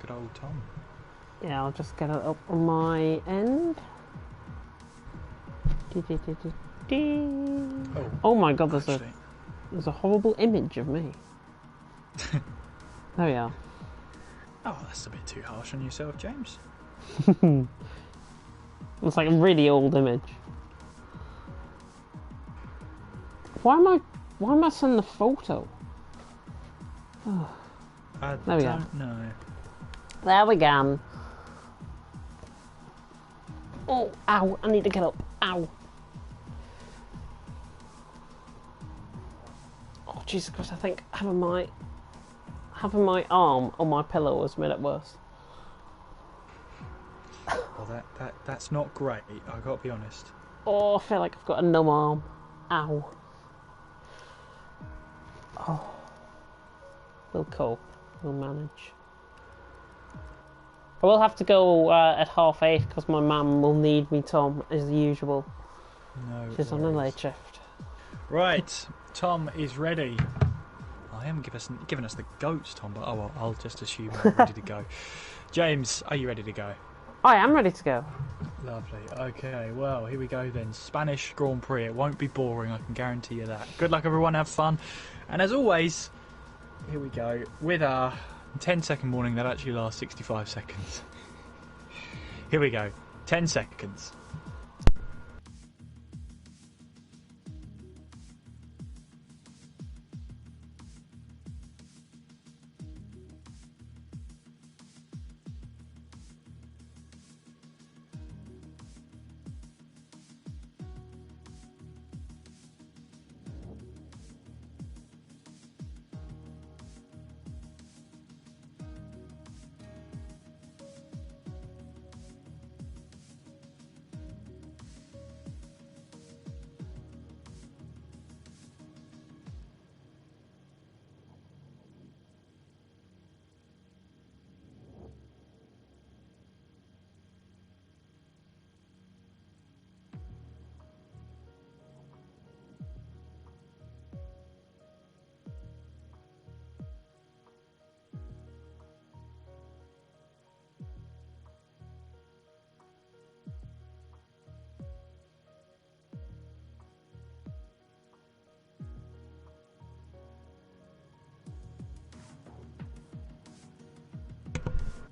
good old Tom. Yeah, I'll just get it up on my end. Oh my god, there's a horrible image of me. There we are. Oh, that's a bit too harsh on yourself, James. It's like a really old image. Why am I sending the photo? Oh. I There we don't know. There we go. Oh, ow, I need to get up. Ow. Oh, Jesus Christ, I think having my arm on my pillow has made it worse. Well, that's not great, I've got to be honest. Oh, I feel like I've got a numb arm. Ow. Oh. We'll cope. We'll manage. I will have to go at 8:30 because my mum will need me, Tom, as usual. No She's on a worries. late shift. Right, Tom is ready. I haven't given us the goats, Tom, but oh well, I'll just assume I'm ready to go. James, are you ready to go? I am ready to go. Lovely. Okay, well, here we go then. Spanish Grand Prix. It won't be boring, I can guarantee you that. Good luck, everyone. Have fun. And as always, here we go with our 10-second warning that actually lasts 65 seconds. Here we go. 10 seconds.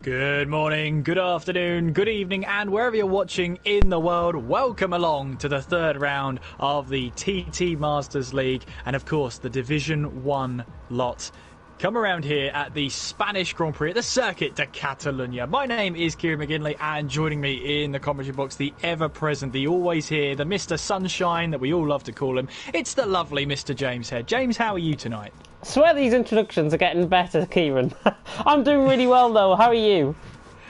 Good morning, good afternoon, good evening, and wherever you're watching in the world, welcome along to the third round of the TT Masters League and, of course, the Division 1 lot. Come around here at the Spanish Grand Prix at the Circuit de Catalunya. My name is Kieran McGinley, and joining me in the commentary box, the ever-present, the always here, the Mr. Sunshine that we all love to call him, it's the lovely Mr. James Head. James, how are you tonight? I swear these introductions are getting better, Kieran. I'm doing really well, though. How are you?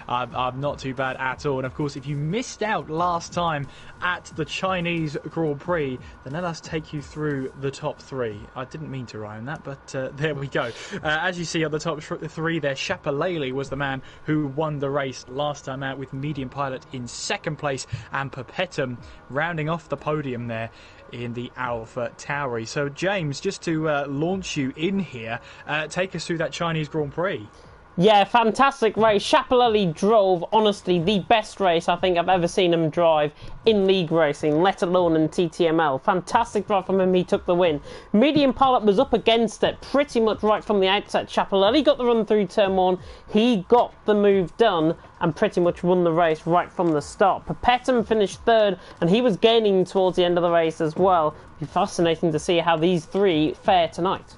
I'm not too bad at all. And of course, if you missed out last time at the Chinese Grand Prix, then let us take you through the top three. I didn't mean to rhyme that, but there we go. As you see on the top three there, Shapalele was the man who won the race last time out, with Medium Pilot in second place and Perpetuum rounding off the podium there in the Alpha Tauri. So James, just to launch you in here, take us through that Chinese Grand Prix. Yeah, fantastic race. Shapalele drove, honestly, the best race I think I've ever seen him drive in league racing, let alone in TTML. Fantastic drive from him, he took the win. Medium Pilot was up against it pretty much right from the outset. Shapalele got the run through turn one, he got the move done and pretty much won the race right from the start. Perpetuum finished third and he was gaining towards the end of the race as well. It'll be fascinating to see how these three fare tonight.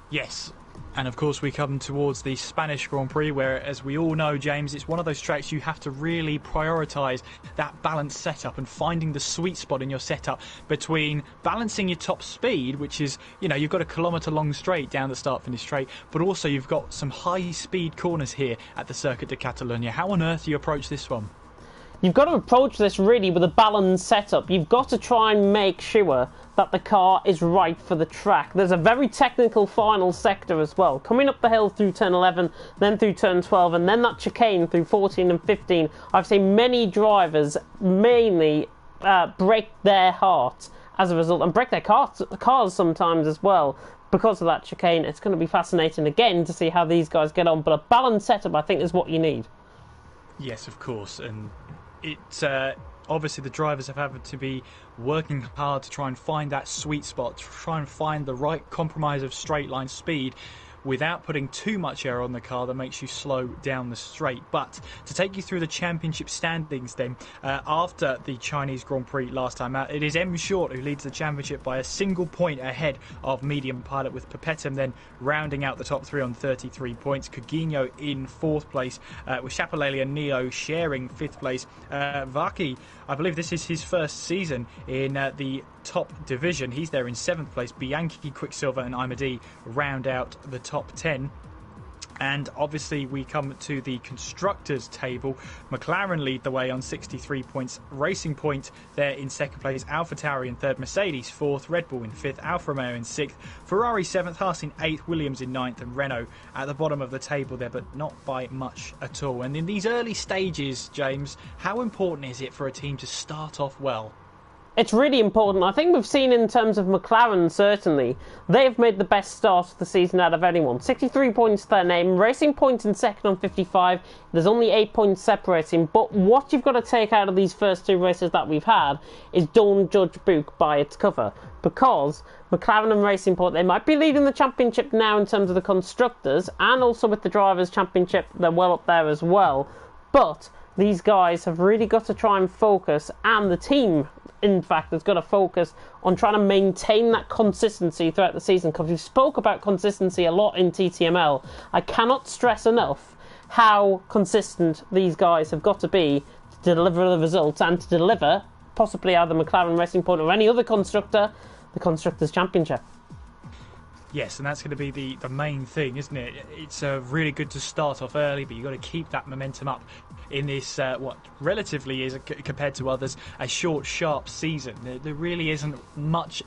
Yes. And of course we come towards the Spanish Grand Prix where, as we all know, James, it's one of those tracks you have to really prioritise that balanced setup and finding the sweet spot in your setup between balancing your top speed, which is, you know, you've got a kilometre long straight down the start-finish straight, but also you've got some high-speed corners here at the Circuit de Catalunya. How on earth do you approach this one? You've got to approach this really with a balanced setup. You've got to try and make sure that the car is right for the track. There's a very technical final sector as well. Coming up the hill through turn 11, then through turn 12, and then that chicane through 14 and 15. I've seen many drivers mainly break their heart as a result, and break their cars sometimes as well, because of that chicane. It's going to be fascinating again to see how these guys get on, but a balanced setup I think is what you need. Yes, of course, and it's obviously the drivers have had to be working hard to try and find that sweet spot, to try and find the right compromise of straight line speed without putting too much air on the car that makes you slow down the straight. But to take you through the championship standings then, after the Chinese Grand Prix last time out, it is M. Short who leads the championship by a single point ahead of Medium Pilot, with Papetum then rounding out the top three on 33 points. Coutinho in fourth place, with Chapelele and Neo sharing fifth place. Vaki, I believe this is his first season in the top division. He's there in seventh place. Bianchi, Quicksilver and Imadi round out the top 10. And obviously we come to the constructors table. McLaren lead the way on 63 points. Racing Point there in second place. AlphaTauri in third. Mercedes fourth. Red Bull in fifth. Alfa Romeo in sixth. Ferrari seventh. Haas in eighth. Williams in ninth. And Renault at the bottom of the table there, but not by much at all. And in these early stages, James, how important is it for a team to start off well? It's really important. I think we've seen in terms of McLaren, certainly, they've made the best start of the season out of anyone. 63 points to their name, Racing Point in second on 55. There's only 8 points separating. But what you've got to take out of these first two races that we've had is don't judge a book by its cover. Because McLaren and Racing Point, they might be leading the championship now in terms of the constructors, and also with the Drivers' Championship, they're well up there as well. But these guys have really got to try and focus, and the team, in fact, has got to focus on trying to maintain that consistency throughout the season, because we spoke about consistency a lot in TTML. I cannot stress enough how consistent these guys have got to be to deliver the results and to deliver possibly either McLaren, Racing Point or any other constructor the Constructors' Championship. Yes, and that's going to be the main thing, isn't it? It's really good to start off early, but you've got to keep that momentum up in this, what relatively is, compared to others, a short, sharp season. There really isn't much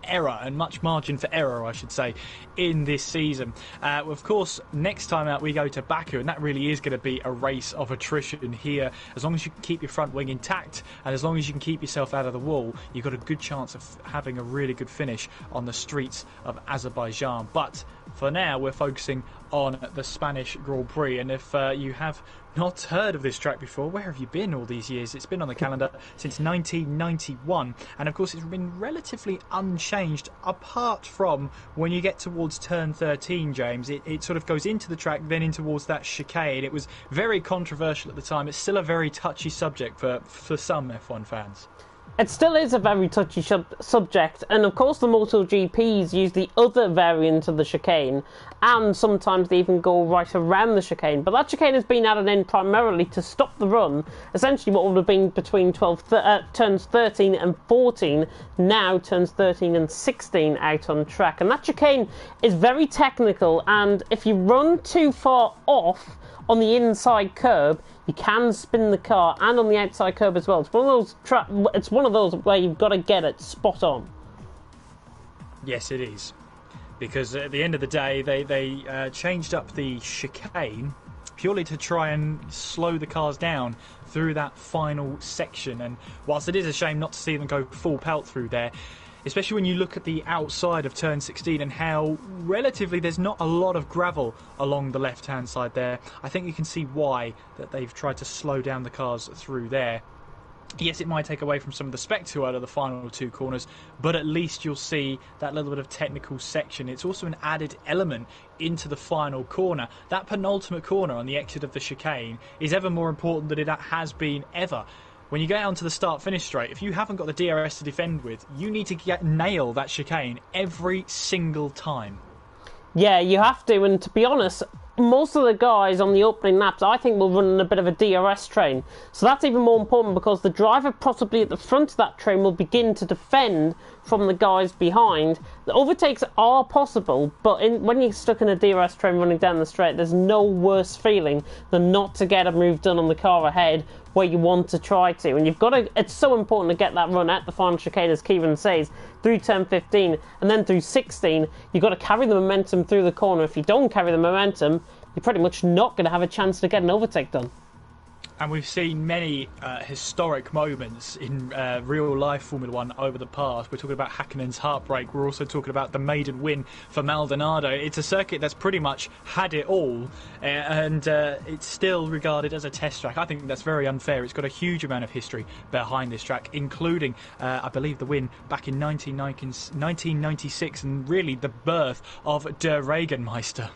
error and much margin for error, I should say, in this season. Of course, next time out we go to Baku, and that really is going to be a race of attrition here. As long as you can keep your front wing intact, and as long as you can keep yourself out of the wall, you've got a good chance of having a really good finish on the streets of Azerbaijan. But for now, we're focusing on the Spanish Grand Prix, and if you have not heard of this track before, where have you been all these years? It's been on the calendar since 1991, and of course it's been relatively unchanged apart from when you get towards turn 13, James. It sort of goes into the track, then in towards that chicane. It was very controversial at the time. It's still a very touchy subject for some F1 fans. It still is a very touchy subject, and of course the MotoGPs use the other variant of the chicane, and sometimes they even go right around the chicane. But that chicane has been added in primarily to stop the run, essentially what would have been between turns 13 and 14, now turns 13 and 16 out on track. And that chicane is very technical, and if you run too far off on the inside curb, you can spin the car, and on the outside curb as well. It's one of those where you've got to get it spot on. Yes, it is, because at the end of the day, they changed up the chicane purely to try and slow the cars down through that final section. And whilst it is a shame not to see them go full pelt through there, especially when you look at the outside of turn 16 and how relatively there's not a lot of gravel along the left hand side there, I think you can see why that they've tried to slow down the cars through there. Yes, it might take away from some of the spectacle out of the final two corners, but at least you'll see that little bit of technical section. It's also an added element into the final corner. That penultimate corner on the exit of the chicane is ever more important than it has been ever. When you get onto the start-finish straight, if you haven't got the DRS to defend with, you need to nail that chicane every single time. Yeah, you have to, and to be honest, most of the guys on the opening laps, I think, will run in a bit of a DRS train. So that's even more important, because the driver possibly at the front of that train will begin to defend from the guys behind. The overtakes are possible, but when you're stuck in a DRS train running down the straight, there's no worse feeling than not to get a move done on the car ahead where you want to try to. And you've got to, it's so important to get that run at the final chicane, as Kieran says, through turn 15 and then through 16. You've got to carry the momentum through the corner. If you don't carry the momentum, you're pretty much not going to have a chance to get an overtake done. And we've seen many historic moments in real-life Formula 1 over the past. We're talking about Häkkönen's heartbreak. We're also talking about the maiden win for Maldonado. It's a circuit that's pretty much had it all, and it's still regarded as a test track. I think that's very unfair. It's got a huge amount of history behind this track, including, I believe, the win back in 1996, and really the birth of Der Regenmeister.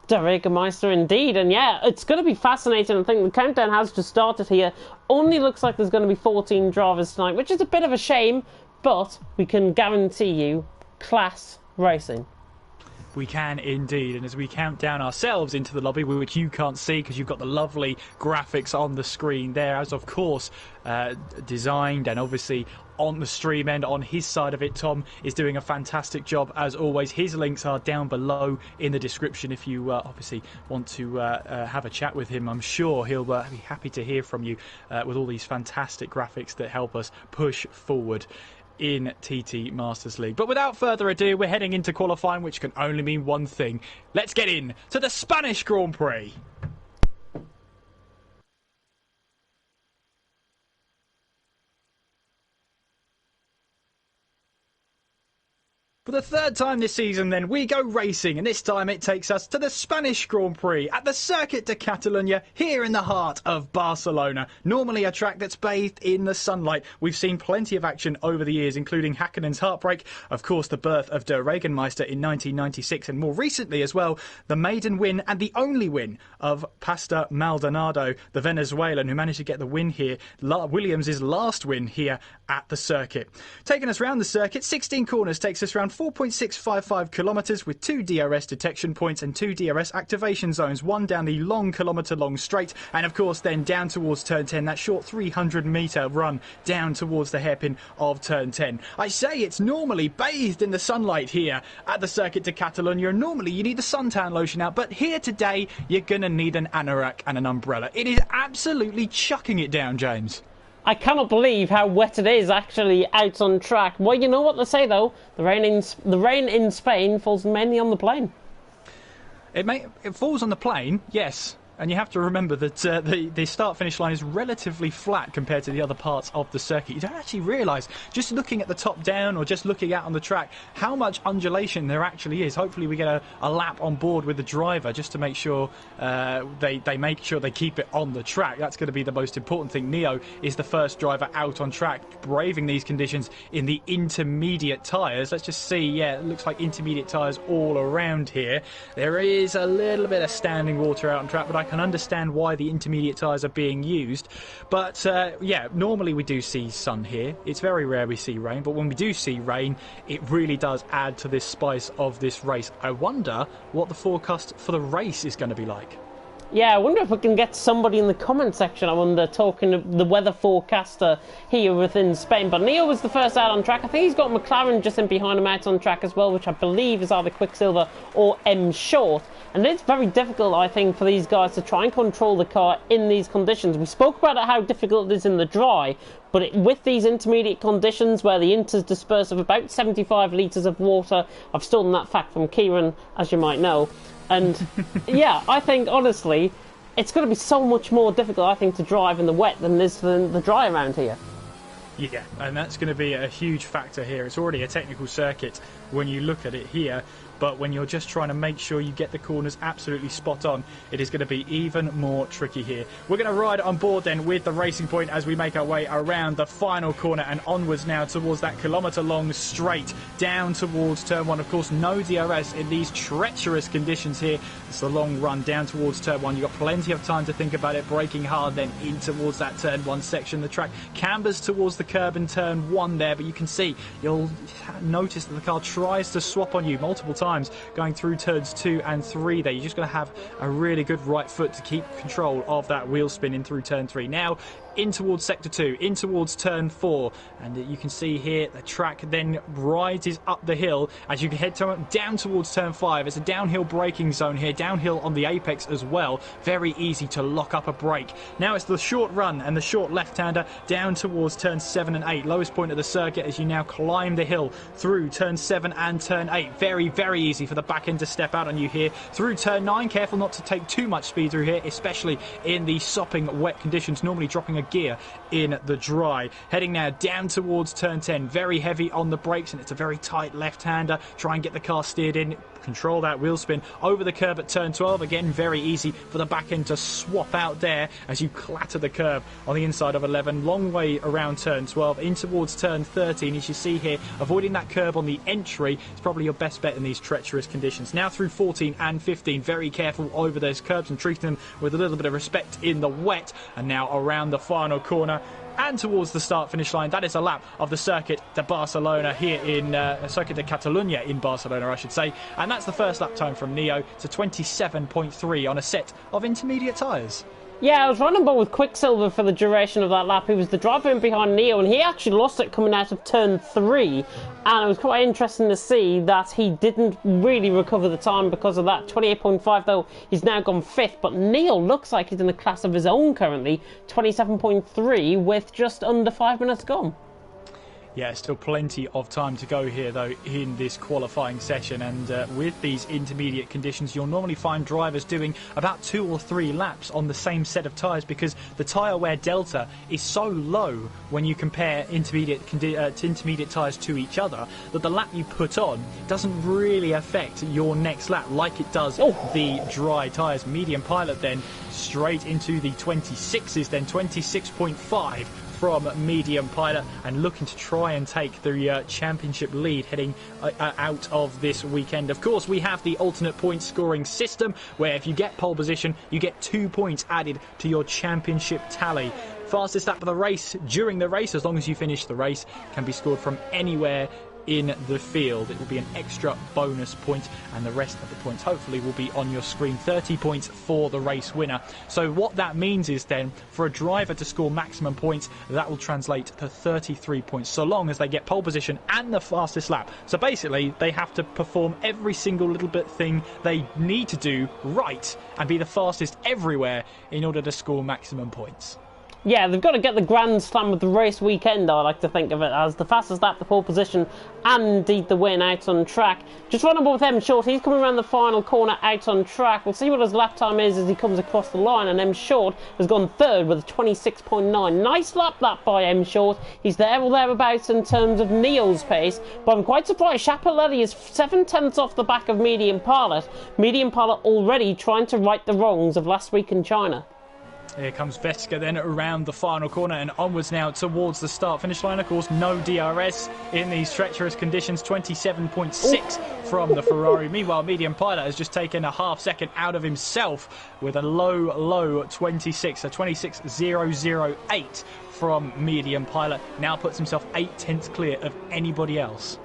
Der Regenmeister indeed, and yeah, it's going to be fascinating. I think the countdown has just started here. Only looks like there's going to be 14 drivers tonight, which is a bit of a shame, but we can guarantee you class racing. We can indeed, and as we count down ourselves into the lobby, which you can't see because you've got the lovely graphics on the screen there, as of course designed and obviously on the stream end, on his side of it, Tom is doing a fantastic job as always. His links are down below in the description if you obviously want to have a chat with him. I'm sure he'll be happy to hear from you with all these fantastic graphics that help us push forward in TT Masters League. But without further ado, we're heading into qualifying, which can only mean one thing. Let's get in to the Spanish Grand Prix. For the third time this season, then, we go racing, and this time it takes us to the Spanish Grand Prix at the Circuit de Catalunya, here in the heart of Barcelona. Normally a track that's bathed in the sunlight. We've seen plenty of action over the years, including Häkkönen's heartbreak, of course the birth of Der Regenmeister in 1996, and more recently as well, the maiden win and the only win of Pastor Maldonado, the Venezuelan, who managed to get the win here, Williams' last win here at the circuit. Taking us round the circuit, 16 corners takes us around 4.655 kilometres with 2 DRS detection points and 2 DRS activation zones, one down the long kilometre-long straight, and of course then down towards turn 10, that short 300-metre run down towards the hairpin of turn 10. I say it's normally bathed in the sunlight here at the Circuit de Catalunya, and normally you need the suntan lotion out, but here today you're going to need an anorak and an umbrella. It is absolutely chucking it down, James. I cannot believe how wet it is actually out on track. Well, you know what they say though, the rain in Spain falls mainly on the plane. It falls on the plane, yes. And you have to remember that the start-finish line is relatively flat compared to the other parts of the circuit. You don't actually realise, just looking at the top down or just looking out on the track, how much undulation there actually is. Hopefully we get a lap on board with the driver just to make sure they make sure they keep it on the track. That's going to be the most important thing. Neo is the first driver out on track, braving these conditions in the intermediate tyres. Let's just see, yeah, it looks like intermediate tyres all around here. There is a little bit of standing water out on track, but I can understand why the intermediate tyres are being used. But yeah, normally we do see sun here. It's very rare we see rain, but when we do see rain, it really does add to this spice of this race. I wonder what the forecast for the race is going to be like. Yeah, I wonder if we can get somebody in the comment section, I wonder, talking to the weather forecaster here within Spain. But Neo was the first out on track. I think he's got McLaren just in behind him out on track as well, which I believe is either Quicksilver or M Short. And it's very difficult, I think, for these guys to try and control the car in these conditions. We spoke about how difficult it is in the dry, but with these intermediate conditions where the inters disperse of about 75 litres of water, I've stolen that fact from Kieran, as you might know. And yeah, I think honestly, it's going to be so much more difficult, I think, to drive in the wet than this than the dry around here. Yeah, and that's going to be a huge factor here. It's already a technical circuit when you look at it here, but when you're just trying to make sure you get the corners absolutely spot on, it is going to be even more tricky here. We're going to ride on board then with the Racing Point as we make our way around the final corner and onwards now towards that kilometre-long straight down towards turn 1. Of course, no DRS in these treacherous conditions here. It's a long run down towards turn 1. You've got plenty of time to think about it, braking hard then in towards that turn 1 section. The track cambers towards the curb in turn 1 there, but you can see, you'll notice that the car tries to swap on you multiple times going through turns 2 and 3 there. You're just going to have a really good right foot to keep control of that wheel spin in through turn 3. Now in towards sector 2, in towards turn 4, and you can see here the track then rises up the hill as you head down towards turn 5. It's a downhill braking zone here, downhill on the apex as well. Very easy to lock up a break. Now it's the short run and the short left-hander down towards turns 7 and 8. Lowest point of the circuit as you now climb the hill through turn 7 and turn 8. Very, very easy for the back end to step out on you here. Through turn 9, careful not to take too much speed through here, especially in the sopping wet conditions, normally dropping a gear in the dry. Heading now down towards turn 10. Very heavy on the brakes, and it's a very tight left-hander. Try and get the car steered in. Control that wheel spin over the curb at turn 12. Again, very easy for the back end to swap out there as you clatter the curb on the inside of 11. Long way around turn 12 in towards turn 13. As you see here, avoiding that curb on the entry is probably your best bet in these treacherous conditions. Now through 14 and 15, very careful over those curbs and treating them with a little bit of respect in the wet. And now around the final corner and towards the start-finish line. That is a lap of the Circuit de Barcelona here in Circuit de Catalunya in Barcelona, I should say. And that's the first lap time from Neo to 27.3 on a set of intermediate tyres. Yeah, I was running ball with Quicksilver for the duration of that lap. He was the driver in behind Neo, and he actually lost it coming out of turn 3. And it was quite interesting to see that he didn't really recover the time because of that. 28.5 though, he's now gone 5th. But Neo looks like he's in a class of his own currently. 27.3 with just under 5 minutes gone. Yeah, still plenty of time to go here, though, in this qualifying session. And with these intermediate conditions, you'll normally find drivers doing about 2 or 3 laps on the same set of tyres because the tyre wear delta is so low when you compare intermediate tyres to each other that the lap you put on doesn't really affect your next lap like it does the dry tyres. Medium Pilot then straight into the 26s, then 26.5 from Medium Pilot, and looking to try and take the championship lead heading out of this weekend. Of course, we have the alternate point scoring system where if you get pole position, you get 2 points added to your championship tally. Fastest lap of the race during the race, as long as you finish the race, can be scored from anywhere in the field. It will be an extra bonus point, and the rest of the points hopefully will be on your screen. 30 points for the race winner. So what that means is then for a driver to score maximum points, that will translate to 33 points so long as they get pole position and the fastest lap. So basically they have to perform every single little bit thing they need to do right and be the fastest everywhere in order to score maximum points. Yeah, they've got to get the grand slam of the race weekend, I like to think of it as. The fastest lap, the pole position, and indeed the win out on track. Just running with M Short, he's coming around the final corner out on track. We'll see what his lap time is as he comes across the line, and M Short has gone 3rd with a 26.9. Nice lap that by M Short. He's there or thereabouts in terms of Neo's pace, but I'm quite surprised Schiaparelli is 7/10 off the back of Medium Pilot. Medium Pilot already trying to right the wrongs of last week in China. Here comes Veska then around the final corner and onwards now towards the start-finish line. Of course, no DRS in these treacherous conditions. 27.6 from the Ferrari. Meanwhile, Medium Pilot has just taken a half second out of himself with a low 26. So 26.008 from Medium Pilot. Now puts himself 8/10 clear of anybody else.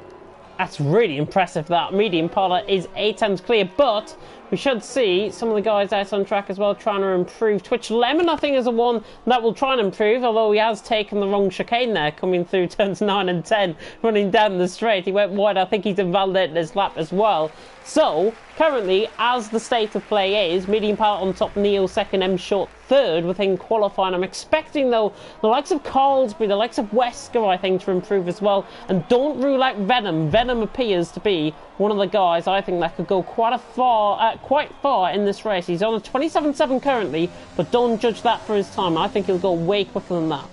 That's really impressive that. Medium Pilot is 8/10 clear, but we should see some of the guys out on track as well trying to improve. Twitch Lemon, I think, is the one that will try and improve, although he has taken the wrong chicane there, coming through turns 9 and 10, running down the straight. He went wide. I think he's invalidated his lap as well. So, currently, as the state of play is, Medium Pilot on top, Neo 2nd, M Short 3rd within qualifying. I'm expecting, though, the likes of Carlsbury, the likes of Wesker, I think, to improve as well. And don't rule out Venom. Venom appears to be one of the guys I think that could go quite far in this race. He's on a 27.7 currently, but don't judge that for his time. I think he'll go way quicker than that.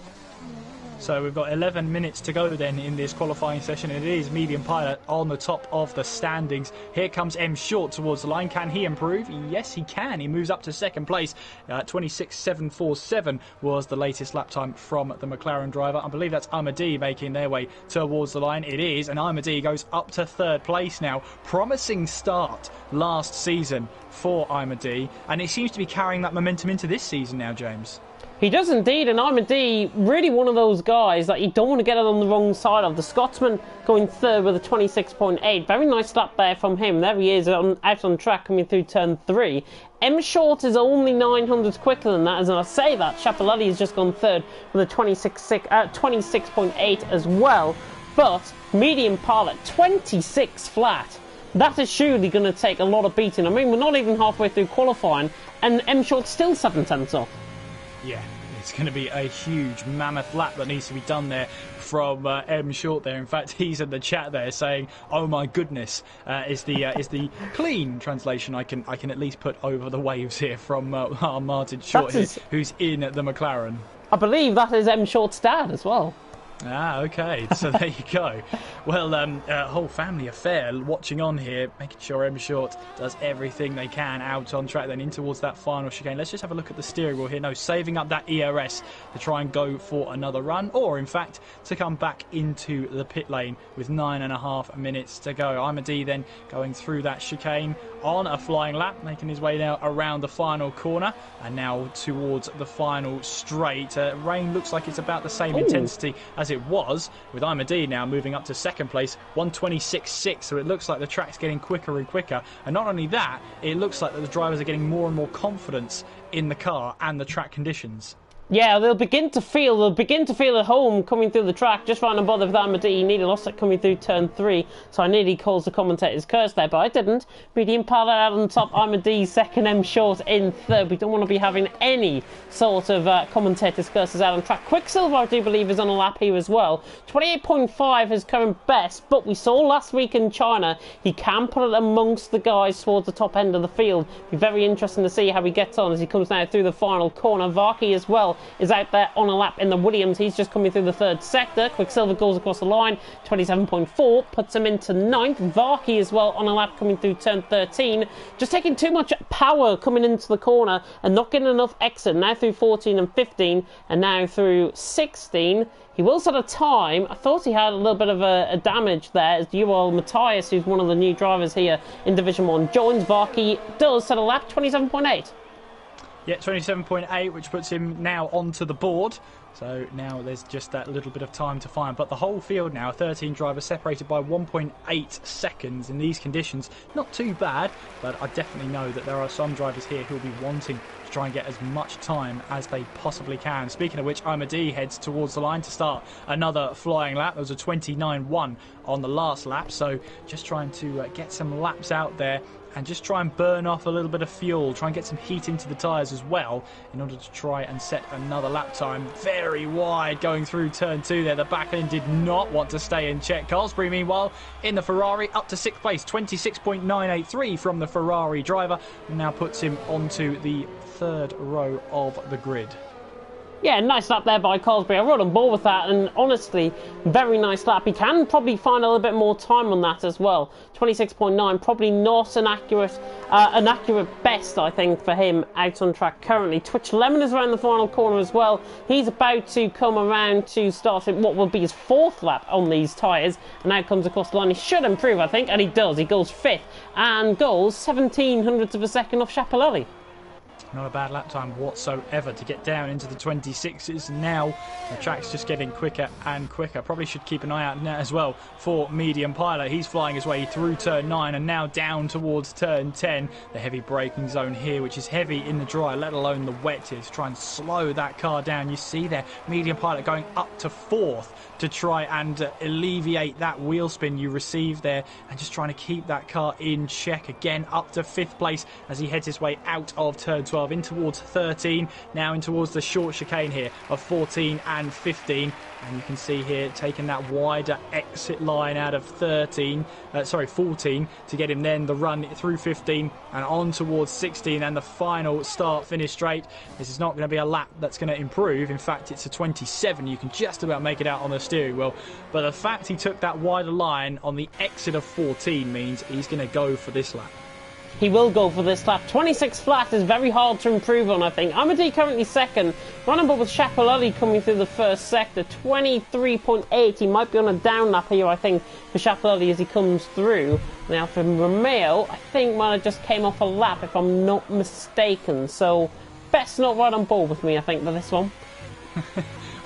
So we've got 11 minutes to go then in this qualifying session. It is Medium Pilot on the top of the standings. Here comes M Short towards the line. Can he improve? Yes, he can. He moves up to 2nd place. 26.747 was the latest lap time from the McLaren driver. I believe that's Amadi making their way towards the line. It is, and Amadi goes up to 3rd place now. Promising start last season for Amadi, and it seems to be carrying that momentum into this season now, James. He does indeed, and Amadi, really one of those guys that you don't want to get it on the wrong side of. The Scotsman going 3rd with a 26.8. Very nice lap there from him. There he is out on track coming through turn 3. M Short is only 900 quicker than that, as I say that. Schiaparelli has just gone 3rd with a 26.8 as well. But Medium Pilot, 26 flat. That is surely going to take a lot of beating. I mean, we're not even halfway through qualifying, and M Short's still 7/10 off. Yeah, it's going to be a huge mammoth lap that needs to be done there from M Short there. In fact, he's in the chat there saying, "Oh my goodness," is the clean translation I can at least put over the waves here from our Martin Short here, who's in the McLaren. I believe that is M Short's dad as well. Ah, okay. So there you go. Well, whole family affair watching on here, making sure M Short does everything they can out on track, then in towards that final chicane. Let's just have a look at the steering wheel here. No, saving up that ERS to try and go for another run, or in fact, to come back into the pit lane with 9.5 minutes to go. Imadi then going through that chicane on a flying lap, making his way now around the final corner, and now towards the final straight. Rain looks like it's about the same intensity as it was, with Imadi now moving up to second place, 1:26.6, so it looks like the track's getting quicker and quicker. And not only that, it looks like that the drivers are getting more and more confidence in the car and the track conditions. Yeah, they'll begin to feel at home coming through the track. Just right on bother with Imadi. He nearly lost it coming through turn 3, so I nearly caused the commentator's curse there, but I didn't. Medium pilot out on top, Imadi second, M Short in third. We don't want to be having any sort of commentator's curses out on track. Quicksilver, I do believe, is on a lap here as well. 28.5 is current best, but we saw last week in China, he can put it amongst the guys towards the top end of the field. Be very interesting to see how he gets on as he comes now through the final corner. Varkey as well is out there on a lap in the Williams. He's just coming through the third sector. Quicksilver goes across the line, 27.4, puts him into 9th. Varkey as well on a lap coming through turn 13. Just taking too much power coming into the corner and not getting enough exit. Now through 14 and 15, and now through 16. He will set a time. I thought he had a little bit of a damage there, as Dual Matthias, who's one of the new drivers here in Division 1, joins. Varkey does set a lap, 27.8. Yeah, 27.8, which puts him now onto the board. So now there's just that little bit of time to find. But the whole field now, 13 drivers separated by 1.8 seconds in these conditions. Not too bad, but I definitely know that there are some drivers here who will be wanting to try and get as much time as they possibly can. Speaking of which, Imadi heads towards the line to start another flying lap. There was a 29.1 on the last lap, so just trying to get some laps out there and just try and burn off a little bit of fuel, try and get some heat into the tyres as well in order to try and set another lap time. Very wide going through turn 2 there. The back end did not want to stay in check. Carlsbury, meanwhile, in the Ferrari, up to 6th place, 26.983 from the Ferrari driver, and now puts him onto the 3rd row of the grid. Yeah, nice lap there by Carlsbury. I rode on board with that, and honestly, very nice lap. He can probably find a little bit more time on that as well. 26.9, probably not an accurate best, I think, for him out on track currently. Twitch Lemon is around the final corner as well. He's about to come around to start what will be his 4th lap on these tyres, and now comes across the line. He should improve, I think, and he does. He goes 5th and goes 17 hundredths of a second off Schiaparelli. Not a bad lap time whatsoever to get down into the 26s. Now the track's just getting quicker and quicker. Probably should keep an eye out now as well for Medium Pilot. He's flying his way through turn 9 and now down towards turn 10. The heavy braking zone here, which is heavy in the dry, let alone the wet, here to try and slow that car down. You see there, Medium Pilot going up to 4th to try and alleviate that wheel spin you received there, and just trying to keep that car in check. Again, up to 5th place as he heads his way out of turn 12 in towards 13, now in towards the short chicane here of 14 and 15, and you can see here taking that wider exit line out of 14 to get him then the run through 15 and on towards 16 and the final start finish straight. This is not going to be a lap that's going to improve. In fact, it's a 27. You can just about make it out on the steering wheel, but the fact he took that wider line on the exit of 14 means he's going to go for this lap. He will go for this lap. 26 flat is very hard to improve on, I think. Imadi currently 2nd. Running but with Schiaparelli coming through the 1st sector. 23.8. He might be on a down lap here, I think, for Schiaparelli as he comes through. Now for Romeo, I think might have just came off a lap, if I'm not mistaken. So, best not ride on board with me, I think, for this one.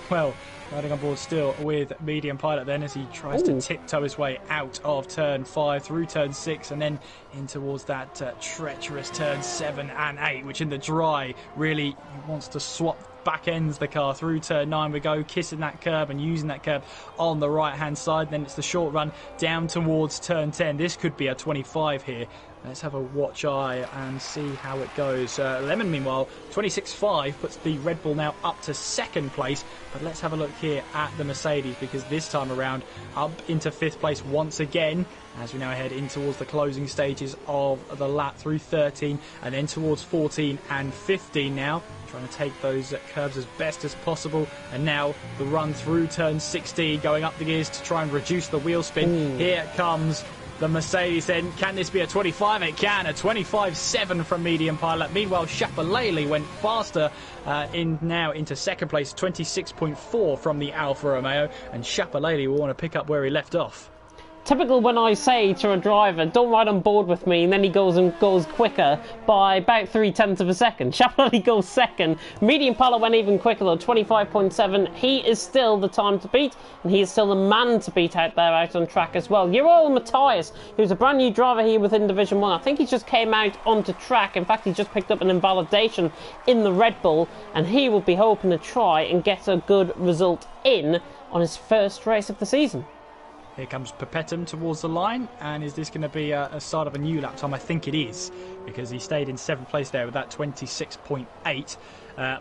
Well, riding on board still with Medium Pilot then as he tries to tiptoe his way out of turn 5 through turn 6 and then in towards that treacherous turn 7 and 8, which in the dry really he wants to swap back ends the car through turn 9. We go, kissing that curb and using that curb on the right-hand side. Then it's the short run down towards turn 10. This could be a 25 here. Let's have a watch eye and see how it goes. Lemon, meanwhile, 26.5 puts the Red Bull now up to second place. But let's have a look here at the Mercedes, because this time around up into 5th place once again, as we now head in towards the closing stages of the lap through 13 and then towards 14 and 15 now. Trying to take those curves as best as possible. And now the run through turn 16, going up the gears to try and reduce the wheel spin. Here comes the Mercedes then. Can this be a 25? It can. A 25.7 from medium pilot. Meanwhile, Chapelele went faster now into second place. 26.4 from the Alfa Romeo. And Chapelele will want to pick up where he left off. Typical when I say to a driver, don't ride on board with me, and then he goes quicker by about 0.3 of a second. Chapelele goes second. Medium pilot went even quicker though, 25.7. He is still the time to beat, and he is still the man to beat out there out on track as well. Joel Matthias, who's a brand new driver here within Division 1. I think he just came out onto track. In fact, he just picked up an invalidation in the Red Bull, and he will be hoping to try and get a good result in on his first race of the season. Here comes Perpetum towards the line, and is this going to be a start of a new lap time? I think it is, because he stayed in 7th place there with that 26.8.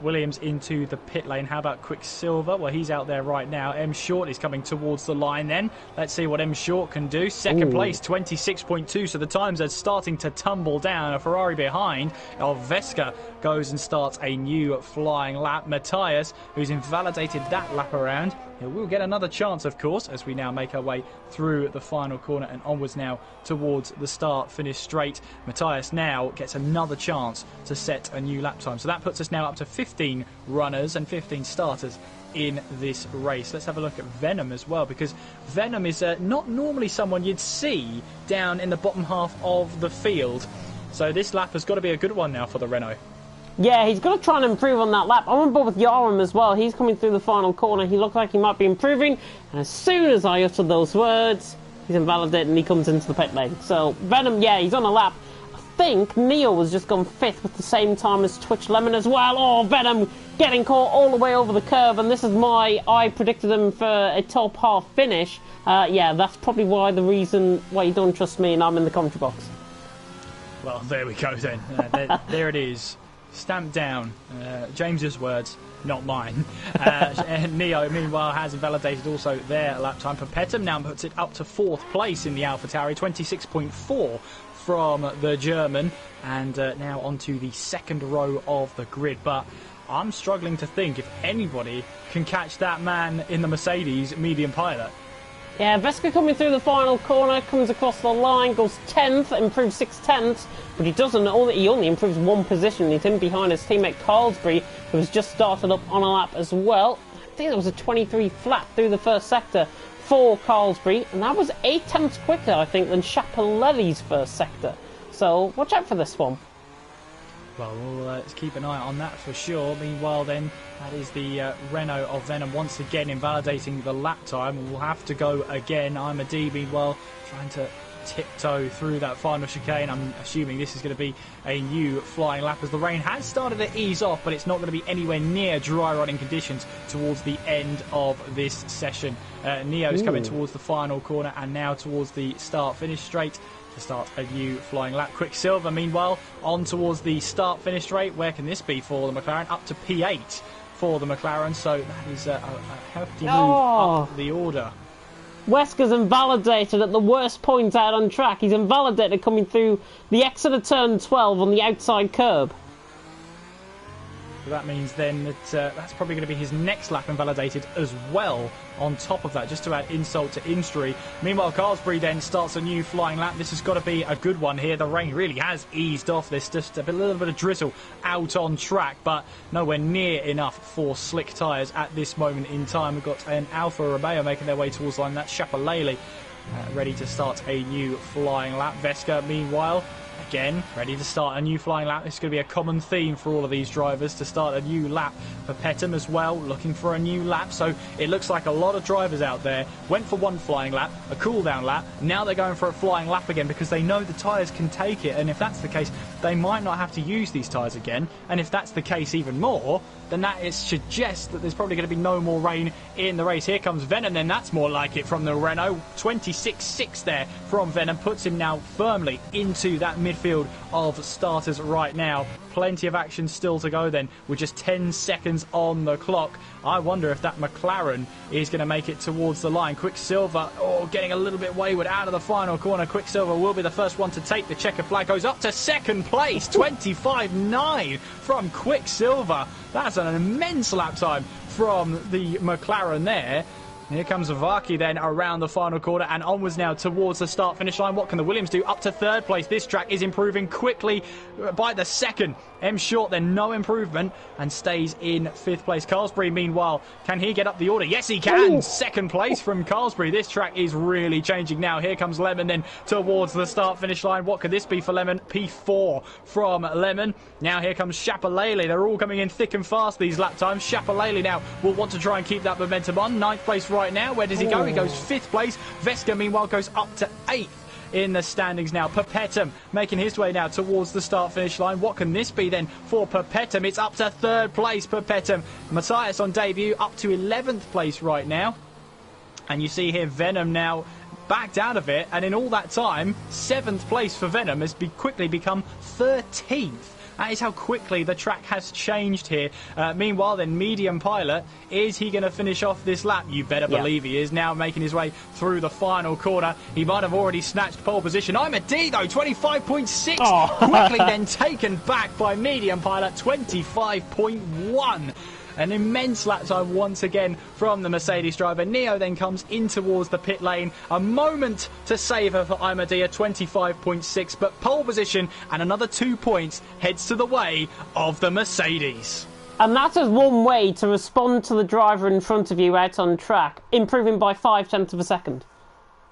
Williams into the pit lane. How about Quicksilver? Well, he's out there right now. M Short is coming towards the line then. Let's see what M Short can do. Second place, 26.2, so the times are starting to tumble down. A Ferrari behind. Vesca goes and starts a new flying lap. Matthias, who's invalidated that lap around, he will get another chance, of course, as we now make our way through the final corner and onwards now towards the start-finish straight. Matthias now gets another chance to set a new lap time. So that puts us now up to 15 runners and 15 starters in this race. Let's have a look at Venom as well, because Venom is not normally someone you'd see down in the bottom half of the field. So this lap has got to be a good one now for the Renault. Yeah, he's going to try and improve on that lap. I'm on board with Yaram as well. He's coming through the final corner. He looks like he might be improving. And as soon as I utter those words, he's invalidated and he comes into the pit lane. So, Venom, yeah, he's on a lap. I think Neo has just gone 5th with the same time as Twitch Lemon as well. Oh, Venom getting caught all the way over the curve. And this is I predicted him for a top half finish. Yeah, that's probably the reason why you don't trust me and I'm in the commentary box. Well, there we go then. There it is. Stamped down. James's words, not mine. Neo, meanwhile, has invalidated also their lap time. Perpetum now puts it up to 4th place in the AlphaTauri, 26.4 from the German, and now onto the second row of the grid. But I'm struggling to think if anybody can catch that man in the Mercedes medium pilot. Yeah, Vesca coming through the final corner, comes across the line, goes 10th, improves 6/10, but he doesn't. He only improves 1 position. He's in behind his teammate Carlsbury, who has just started up on a lap as well. I think that was a 23 flat through the first sector for Carlsbury, and that was 8/10 quicker, I think, than Chapelele's first sector. So watch out for this one. Well, let's keep an eye on that for sure. Meanwhile, then, that is the Renault of Venom once again invalidating the lap time. We'll have to go again. I'm a D, meanwhile, trying to tiptoe through that final chicane. I'm assuming this is going to be a new flying lap, as the rain has started to ease off, but it's not going to be anywhere near dry running conditions towards the end of this session. Neo's coming towards the final corner and now towards the start-finish straight to start a new flying lap. Quicksilver, meanwhile, on towards the start-finish straight. Where can this be for the McLaren? Up to P8 for the McLaren, so that is a hefty move up the order. Wesker's invalidated at the worst point out on track. He's invalidated coming through the exit of turn 12 on the outside curb. So that means then that that's probably going to be his next lap invalidated as well on top of that, just to add insult to injury. Meanwhile, Carlsbury then starts a new flying lap. This has got to be a good one here. The rain really has eased off. There's just a little bit of drizzle out on track, but nowhere near enough for slick tyres at this moment in time. We've got an Alfa Romeo making their way towards the line. That's Chapelele ready to start a new flying lap. Vesca, meanwhile, again, ready to start a new flying lap. This is going to be a common theme for all of these drivers to start a new lap. Perpetum as well, looking for a new lap. So it looks like a lot of drivers out there went for one flying lap, a cool down lap. Now they're going for a flying lap again because they know the tyres can take it. And if that's the case, they might not have to use these tyres again. And if that's the case even more, then that suggests that there's probably going to be no more rain in the race. Here comes Venom, then that's more like it from the Renault. 26.6 there from Venom, puts him now firmly into that midfield of starters right now. Plenty of action still to go then, with just 10 seconds on the clock. I wonder if that McLaren is going to make it towards the line. Quicksilver, getting a little bit wayward out of the final corner. Quicksilver will be the first one to take the checker flag. Goes up to second place, 25.9 from Quicksilver. That's an immense lap time from the McLaren there. Here comes Vaki then around the final corner and onwards now towards the start-finish line. What can the Williams do? Up to third place. This track is improving quickly by the second. M Short then no improvement and stays in fifth place. Carlsbury, meanwhile, can he get up the order? Yes, he can. Ooh. Second place from Carlsbury. This track is really changing now. Here comes Lemon then towards the start-finish line. What could this be for Lemon? P4 from Lemon. Now here comes Shapalele. They're all coming in thick and fast these lap times. Shapalele now will want to try and keep that momentum on. Ninth place right now. Where does he go? He goes fifth place. Veska, meanwhile, goes up to eighth in the standings now. Perpetum making his way now towards the start-finish line. What can this be then for Perpetum? It's up to third place, Perpetum. Matthias on debut up to 11th place right now. And you see here Venom now backed out of it. And in all that time, 7th place for Venom has quickly become 13th. That is how quickly the track has changed here. Meanwhile, then, Medium Pilot, is he going to finish off this lap? You better believe he is, now making his way through the final corner. He might have already snatched pole position. I'm a D, though, 25.6. Quickly then taken back by Medium Pilot, 25.1. An immense lap time once again from the Mercedes driver. Neo then comes in towards the pit lane. A moment to savour for Imadia, 25.6. But pole position and another 2 points heads to the way of the Mercedes. And that is one way to respond to the driver in front of you out on track, improving by 0.5 of a second.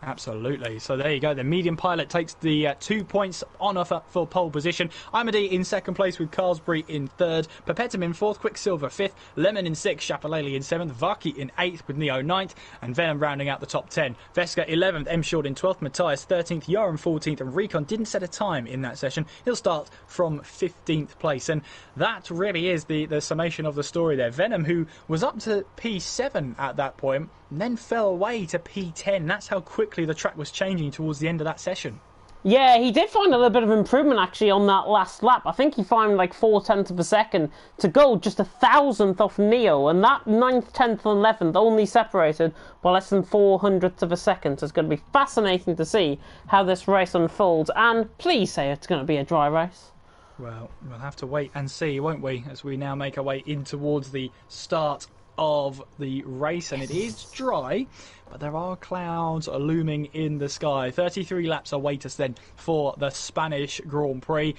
Absolutely. So there you go. The Medium Pilot takes the 2 points on offer for pole position. Imadi in second place with Carlsbury in third. Perpetum in fourth. Quicksilver fifth. Lemon in sixth. Shapalele in seventh. Vaki in eighth with Neo ninth. And Venom rounding out the top 10. Veska 11th. M Short in 12th. Matthias 13th. Yoram 14th. And Recon didn't set a time in that session. He'll start from 15th place. And that really is the summation of the story there. Venom, who was up to P7 at that point, and then fell away to P10. That's how quickly the track was changing towards the end of that session. Yeah, he did find a little bit of improvement actually on that last lap. I think he found like 0.4 of a second to go just 1,000th off Neo, and that 9th, 10th and 11th only separated by less than 0.04 of a second. So it's going to be fascinating to see how this race unfolds, and please say it's going to be a dry race. Well, we'll have to wait and see, won't we, as we now make our way in towards the start of the race. And it is dry, but there are clouds looming in the sky. 33 laps await us then for the Spanish Grand Prix,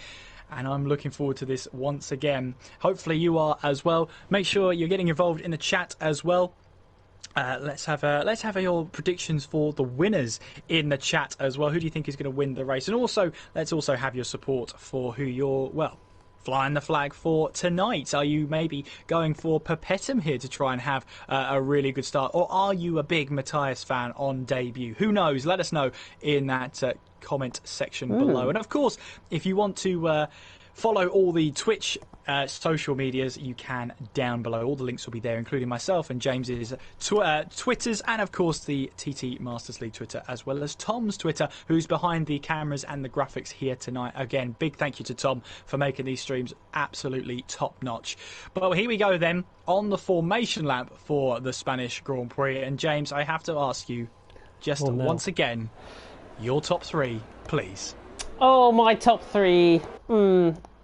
and I'm looking forward to this once again. Hopefully you are as well. Make sure you're getting involved in the chat as well. Let's have your predictions for the winners in the chat as well. Who do you think is going to win the race? And also, let's also have your support for who you're, flying the flag for tonight. Are you maybe going for Perpetum here to try and have a really good start? Or are you a big Matthias fan on debut? Who knows? Let us know in that comment section below. And of course, if you want to follow all the Twitch social medias, you can down below. All the links will be there, including myself and James's Twitters, and of course the TT Masters League Twitter, as well as Tom's Twitter, who's behind the cameras and the graphics here tonight. Again, big thank you to Tom for making these streams absolutely top notch. But here we go then on the formation lap for the Spanish Grand Prix. And James, I have to ask you just once again, your top three, please. Oh, my top three.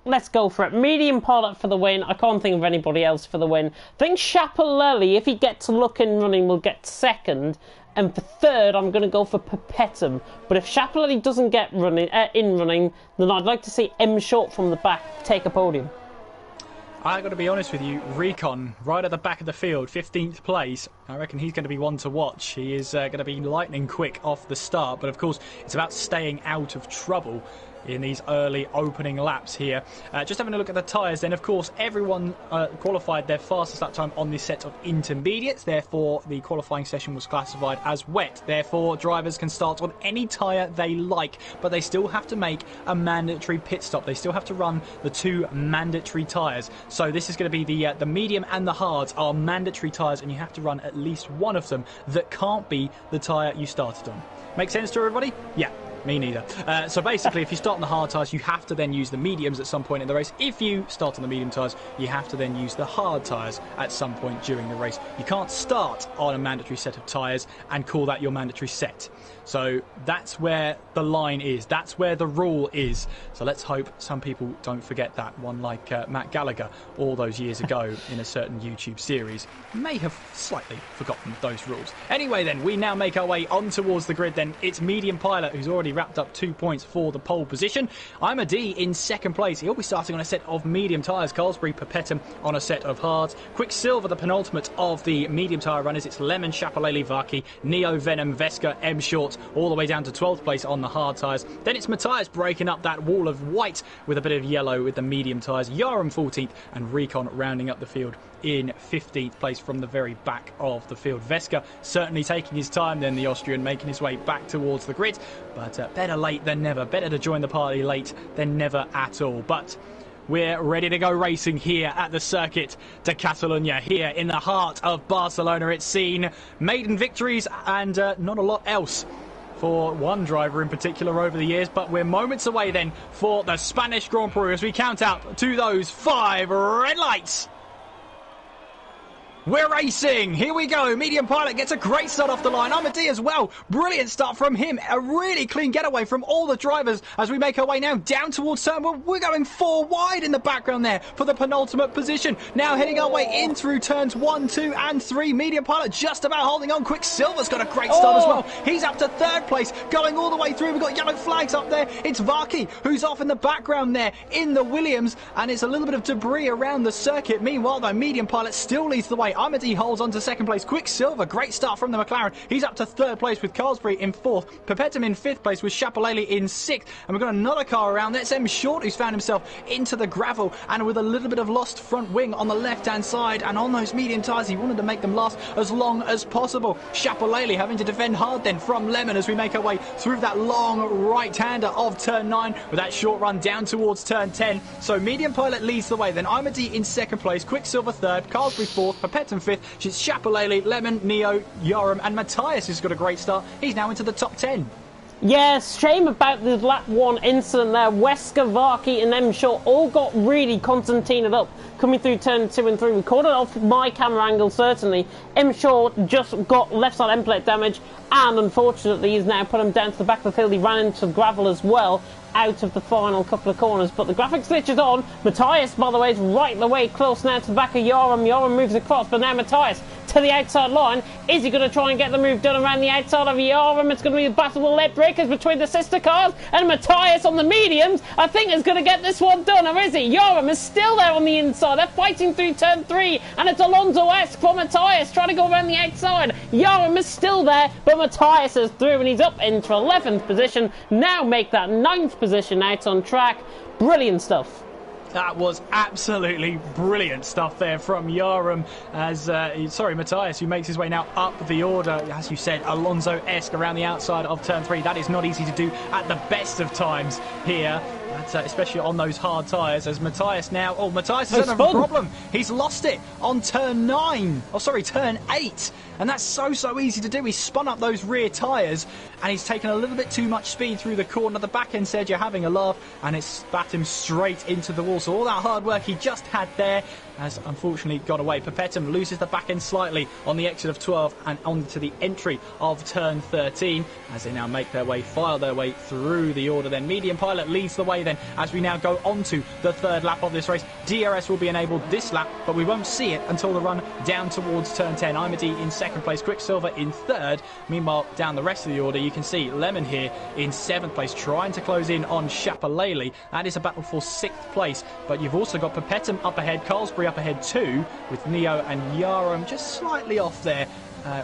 Let's go for it. Medium Pilot for the win. I can't think of anybody else for the win. I think Shapalele, if he gets luck in running, will get second. And for third, I'm going to go for Perpetum. But if Shapalele doesn't get running, then I'd like to see M Short from the back take a podium. I got to be honest with you, Recon, right at the back of the field, 15th place. I reckon he's going to be one to watch. He is going to be lightning quick off the start. But of course, it's about staying out of trouble. in these early opening laps here. Just having a look at the tyres then, of course, everyone qualified their fastest lap time on this set of intermediates. Therefore, the qualifying session was classified as wet. Therefore, drivers can start on any tyre they like, but they still have to make a mandatory pit stop. They still have to run the 2 mandatory tyres. So this is going to be the medium and the hards are mandatory tyres, and you have to run at least one of them that can't be the tyre you started on. Make sense to everybody? Yeah. Me neither. So basically, if you start on the hard tyres, you have to then use the mediums at some point in the race. If you start on the medium tyres, you have to then use the hard tyres at some point during the race. You can't start on a mandatory set of tyres and call that your mandatory set. So that's where the line is. That's where the rule is. So let's hope some people don't forget that. One like Matt Gallagher all those years ago in a certain YouTube series may have slightly forgotten those rules. Anyway then, we now make our way on towards the grid then. It's Medium Pilot who's already wrapped up 2 points for the pole position. I'm a D in second place. He'll be starting on a set of medium tyres. Carlsbury, Perpetum on a set of hards. Quicksilver, the penultimate of the medium tyre runners. It's Lemon, Chapelele, Vaki, Neo, Venom, Vesca, M Short, all the way down to 12th place on the hard tyres. Then it's Matthias breaking up that wall of white with a bit of yellow with the medium tyres. Yarum 14th and Recon rounding up the field in 15th place from the very back of the field. Vesca certainly taking his time then, the Austrian, making his way back towards the grid. But better late than never. Better to join the party late than never at all. But we're ready to go racing here at the Circuit de Catalunya, here in the heart of Barcelona. It's seen maiden victories and not a lot else for one driver in particular over the years, but we're moments away then for the Spanish Grand Prix as we count out to those 5 red lights. We're racing. Here we go. Medium Pilot gets a great start off the line. Amadi as well. Brilliant start from him. A really clean getaway from all the drivers as we make our way now down towards turn. We're going 4 wide in the background there for the penultimate position. Now heading our way in through turns 1, 2 and 3. Medium Pilot just about holding on. Quicksilver's got a great start as well. He's up to 3rd place, going all the way through. We've got yellow flags up there. It's Vaki who's off in the background there in the Williams, and it's a little bit of debris around the circuit. Meanwhile, though, Medium Pilot still leads the way. Amadi holds on to 2nd place. Quicksilver, great start from the McLaren. He's up to 3rd place with Carlsbury in 4th. Perpetum in 5th place with Chapelele in 6th. And we've got another car around. That's M Short who's found himself into the gravel and with a little bit of lost front wing on the left-hand side. And on those medium tyres, he wanted to make them last as long as possible. Chapelele having to defend hard then from Lemon as we make our way through that long right-hander of turn 9 with that short run down towards turn 10. So Medium Pilot leads the way. Then Imadi in 2nd place. Quicksilver 3rd. Carlsbury 4th. Perpetum 5th. She's Chapelele, Lemon, Neo, Yarum and Matthias has got a great start. He's now into the top 10. Yes, shame about the lap 1 incident there. Wesker, Vaki and M Short all got really Constantinaed up coming through turn 2 and 3. We caught it off my camera angle, certainly. M Short just got left side end plate damage, and unfortunately he's now put him down to the back of the field. He ran into gravel as well out of the final couple of corners, but the graphics glitch is on. Matthias, by the way, is right the way close now to the back of Yarum. Yarum moves across, but now Matthias to the outside line. Is he going to try and get the move done around the outside of Yarum? It's going to be a battle of late breakers between the sister cars, and Matthias on the mediums, I think, is going to get this one done, or is he? Yarum is still there on the inside. They're fighting through turn 3, and it's Alonso-esque for Matthias trying to go around the outside. Yarum is still there, but Matthias is through, and he's up into 11th position. Now make that 9th position out on track. Brilliant stuff. That was absolutely brilliant stuff there from Yarum as, Matthias, who makes his way now up the order. As you said, Alonso-esque around the outside of turn 3. That is not easy to do at the best of times here. Especially on those hard tyres, as Matthias now... Oh, Matthias has had a problem. He's lost it on turn 9. Oh, sorry, turn 8. And that's so easy to do. He's spun up those rear tyres, and he's taken a little bit too much speed through the corner. The back end said you're having a laugh, and it spat him straight into the wall. So all that hard work he just had there has unfortunately gone away. Perpetum loses the back end slightly on the exit of 12 and onto the entry of turn 13 as they now make their way, file their way through the order. Then Medium Pilot leads the way then as we now go on to the 3rd lap of this race. DRS will be enabled this lap, but we won't see it until the run down towards turn 10. Imadi in 2nd place, Quicksilver in 3rd. Meanwhile, down the rest of the order, you can see Lemon here in 7th place, trying to close in on Chapelele. That is a battle for 6th place, but you've also got Perpetum up ahead, Carlsbury 3 up ahead too, with Neo and Yarum just slightly off there.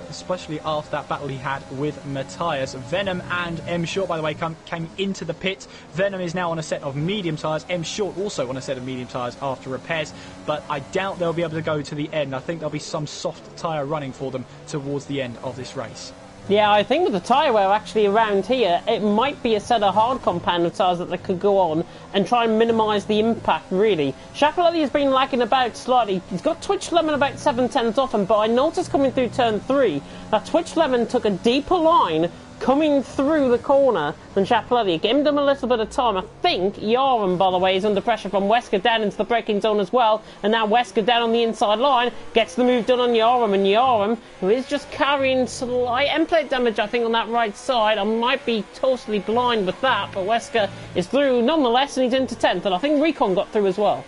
Especially after that battle he had with Matthias. Venom and M Short, by the way, came into the pit. Venom is now on a set of medium tyres. M Short also on a set of medium tyres after repairs. But I doubt they'll be able to go to the end. I think there'll be some soft tyre running for them towards the end of this race. Yeah, I think with the tyre wear actually around here, it might be a set of hard compound of tyres that they could go on and try and minimise the impact, really. Schiaparelli has been lagging about slightly. He's got Twitch Lemon about 7/10 off him, but I noticed coming through turn 3 that Twitch Lemon took a deeper line coming through the corner than Schiaparelli. It gave them a little bit of time. I think Yarum, by the way, is under pressure from Wesker down into the braking zone as well. And now Wesker down on the inside line gets the move done on Yarum. And Yarum, who is just carrying slight end plate damage, I think, on that right side. I might be totally blind with that, but Wesker is through nonetheless, and he's into 10th. And I think Recon got through as well.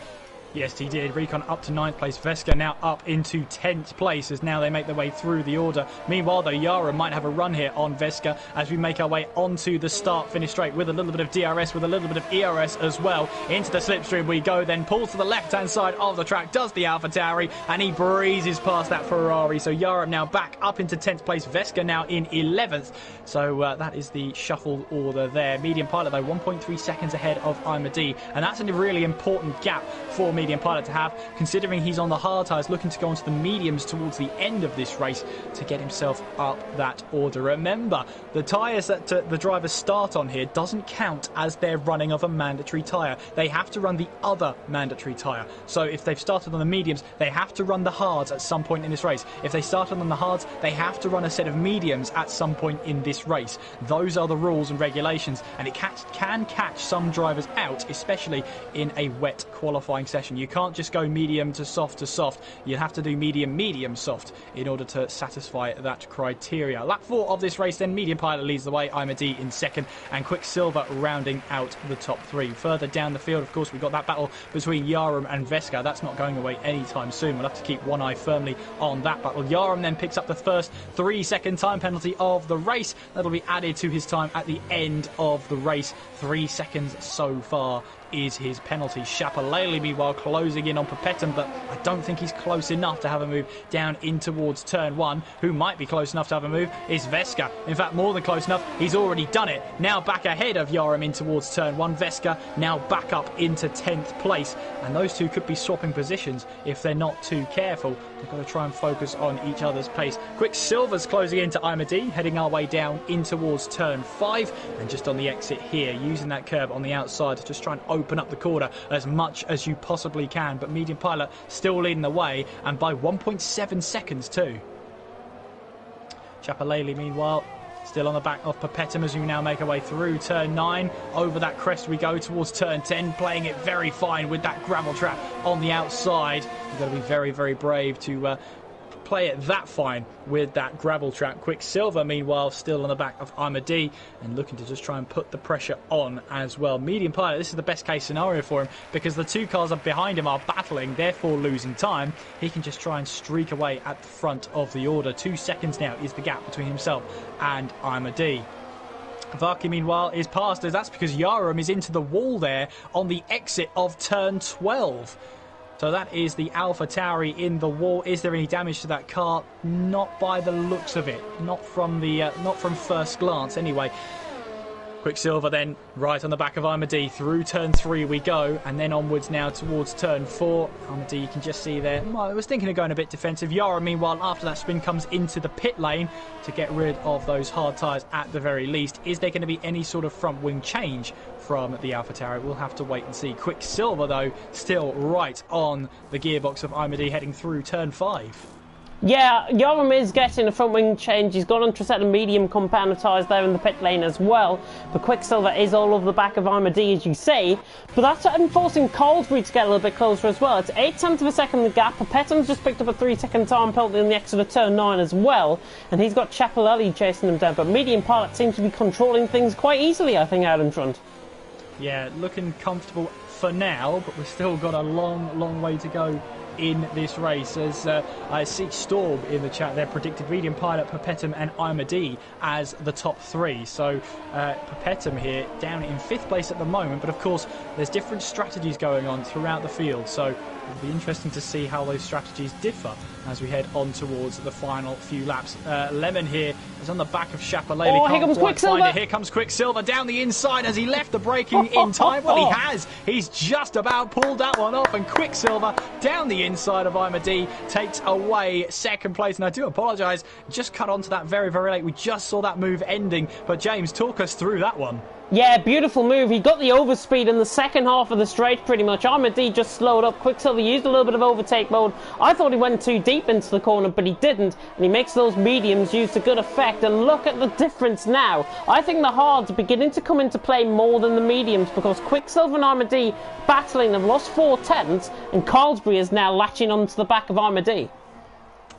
Yes, he did. Recon up to 9th place. Veska now up into 10th place as now they make their way through the order. Meanwhile, though, Yara might have a run here on Veska as we make our way onto the start-finish straight with a little bit of DRS, with a little bit of ERS as well. Into the slipstream we go, then pulls to the left-hand side of the track, does the AlphaTauri, and he breezes past that Ferrari. So Yara now back up into 10th place. Veska now in 11th. So that is the shuffled order there. Medium Pilot, though, 1.3 seconds ahead of Imad, and that's a really important gap for Medium Pilot to have, considering he's on the hard tyres, looking to go onto the mediums towards the end of this race to get himself up that order. Remember, the tyres that the drivers start on here doesn't count as their running of a mandatory tyre. They have to run the other mandatory tyre. So if they've started on the mediums, they have to run the hards at some point in this race. If they started on the hards, they have to run a set of mediums at some point in this race. Those are the rules and regulations, and it can catch some drivers out, especially in a wet qualifying session. You can't just go medium to soft to soft. You have to do medium, medium, soft in order to satisfy that criteria. Lap 4 of this race then, Medium Pilot leads the way, Imad in second, and Quicksilver rounding out the top 3. Further down the field, of course, we've got that battle between Yarum and Veska. That's not going away anytime soon. We'll have to keep one eye firmly on that battle. Yarum then picks up the first 3-second time penalty of the race. That'll be added to his time at the end of the race. 3 seconds so far is his penalty. Schiaparelli, meanwhile, closing in on Perpetum, but I don't think he's close enough to have a move down in towards turn 1. Who might be close enough to have a move is Veska. In fact, more than close enough, he's already done it. Now back ahead of Yarum in towards turn 1. Veska now back up into 10th place, and those two could be swapping positions if they're not too careful. They've got to try and focus on each other's pace. Quicksilver's closing into Imad, heading our way down in towards turn 5, and just on the exit here, using that curb on the outside to just try and open up the corner as much as you possibly can. But Medium Pilot still leading the way, and by 1.7 seconds too. Schiaparelli, meanwhile, still on the back of Perpetum as we now make our way through turn 9. Over that crest we go towards turn 10, playing it very fine with that gravel trap on the outside. You've got to be very, very brave to play it that fine with that gravel trap. Quicksilver, meanwhile, still on the back of Imad and looking to just try and put the pressure on as well. Medium Pilot, this is the best case scenario for him because the two cars up behind him are battling, therefore losing time. He can just try and streak away at the front of the order. 2 seconds now is the gap between himself and Imad. Varki, meanwhile, is past us. That's because Yarum is into the wall there on the exit of turn 12. So that is the AlphaTauri in the wall. Is there any damage to that car? Not by the looks of it. Not from first glance, anyway. Quicksilver then right on the back of Imad. Through turn 3 we go, and then onwards now towards turn 4. Imad, you can just see there. Well, I was thinking of going a bit defensive. Yara, meanwhile, after that spin, comes into the pit lane to get rid of those hard tyres at the very least. Is there going to be any sort of front wing change from the AlphaTauri? We'll have to wait and see. Quicksilver, though, still right on the gearbox of Imad heading through turn 5. Yeah, Yarum is getting a front wing change. He's gone onto a set of medium compound tyres there in the pit lane as well. But Quicksilver is all over the back of Imad, as you say. But that's enforcing Colesbury to get a little bit closer as well. It's 0.8 of a second the gap. Perpetum's just picked up a 3-second time penalty on the exit of turn 9 as well. And he's got Schiaparelli chasing him down. But Medium Pilot seems to be controlling things quite easily, I think, out in front. Yeah, looking comfortable for now, but we've still got a long, long way to go in this race. As I see Storm in the chat there predicted Medium Pilot, Perpetum and Imad as the top 3. So Perpetum here down in 5th place at the moment, but of course there's different strategies going on throughout the field. So It'll be interesting to see how those strategies differ as we head on towards the final few laps. Lemon here is on the back of Chapelet. Oh, here comes Quicksilver. Here comes Quicksilver down the inside. Has he left the braking in time? Well, he has. He's just about pulled that one off, and Quicksilver down the inside of Imadi takes away second place. And I do apologise, just cut onto that very, very late. We just saw that move ending, but James, talk us through that one. Yeah, beautiful move. He got the overspeed in the second half of the straight pretty much. Imadi just slowed up. Quicksilver used a little bit of overtake mode. I thought he went too deep into the corner, but he didn't. And he makes those mediums use to good effect. And look at the difference now. I think the hards are beginning to come into play more than the mediums, because Quicksilver and Imadi battling have lost 4/10, and Carlsbury is now latching onto the back of Imadi.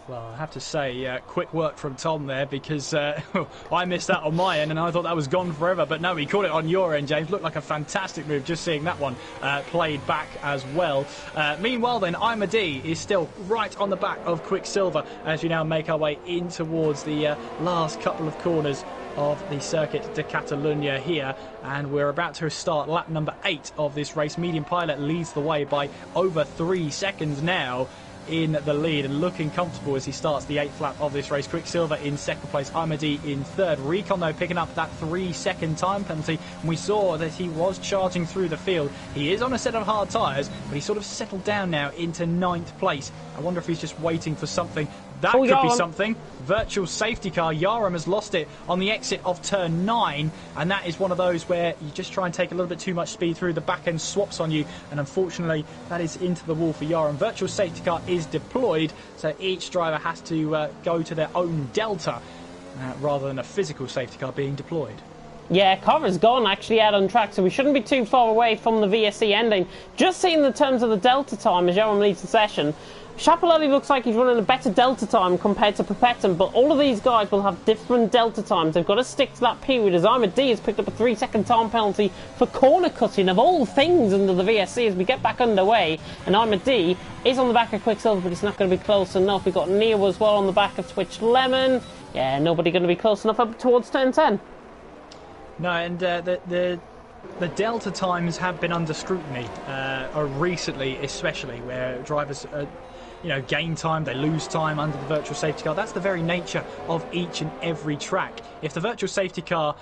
Well, I have to say, quick work from Tom there, because I missed that on my end and I thought that was gone forever. But no, he caught it on your end, James. Looked like a fantastic move, just seeing that one played back as well. Meanwhile then, Imadi is still right on the back of Quicksilver as we now make our way in towards the last couple of corners of the Circuit de Catalunya here, and we're about to start lap number 8 of this race. Medium Pilot leads the way by over 3 seconds now in the lead and looking comfortable as he starts the 8th lap of this race. Quicksilver in second place, Imadi in third. Recon though picking up that 3-second time penalty, and we saw that he was charging through the field. He is on a set of hard tyres, but he's sort of settled down now into 9th place. I wonder if he's just waiting for something. That could be something. Virtual safety car. Yaram has lost it on the exit of turn 9, and that is one of those where you just try and take a little bit too much speed through, the back end swaps on you, and unfortunately that is into the wall for Yaram. Virtual safety car is deployed, so each driver has to go to their own delta rather than a physical safety car being deployed. Yeah, Cover's gone actually out on track, so we shouldn't be too far away from the VSC ending. Just seeing the terms of the delta time as Yaram leads the session, Chapelet looks like he's running a better delta time compared to Papetin, but all of these guys will have different delta times. They've got to stick to that period, as Imadi has picked up a 3-second time penalty for corner cutting of all things under the VSC as we get back underway. And Imadi is on the back of Quicksilver, but it's not going to be close enough. We've got Neo as well on the back of Twitch Lemon. Yeah, nobody going to be close enough up towards turn 10. No, and the delta times have been under scrutiny recently, especially where drivers gain time, they lose time under the virtual safety car. That's the very nature of each and every track. If the virtual safety car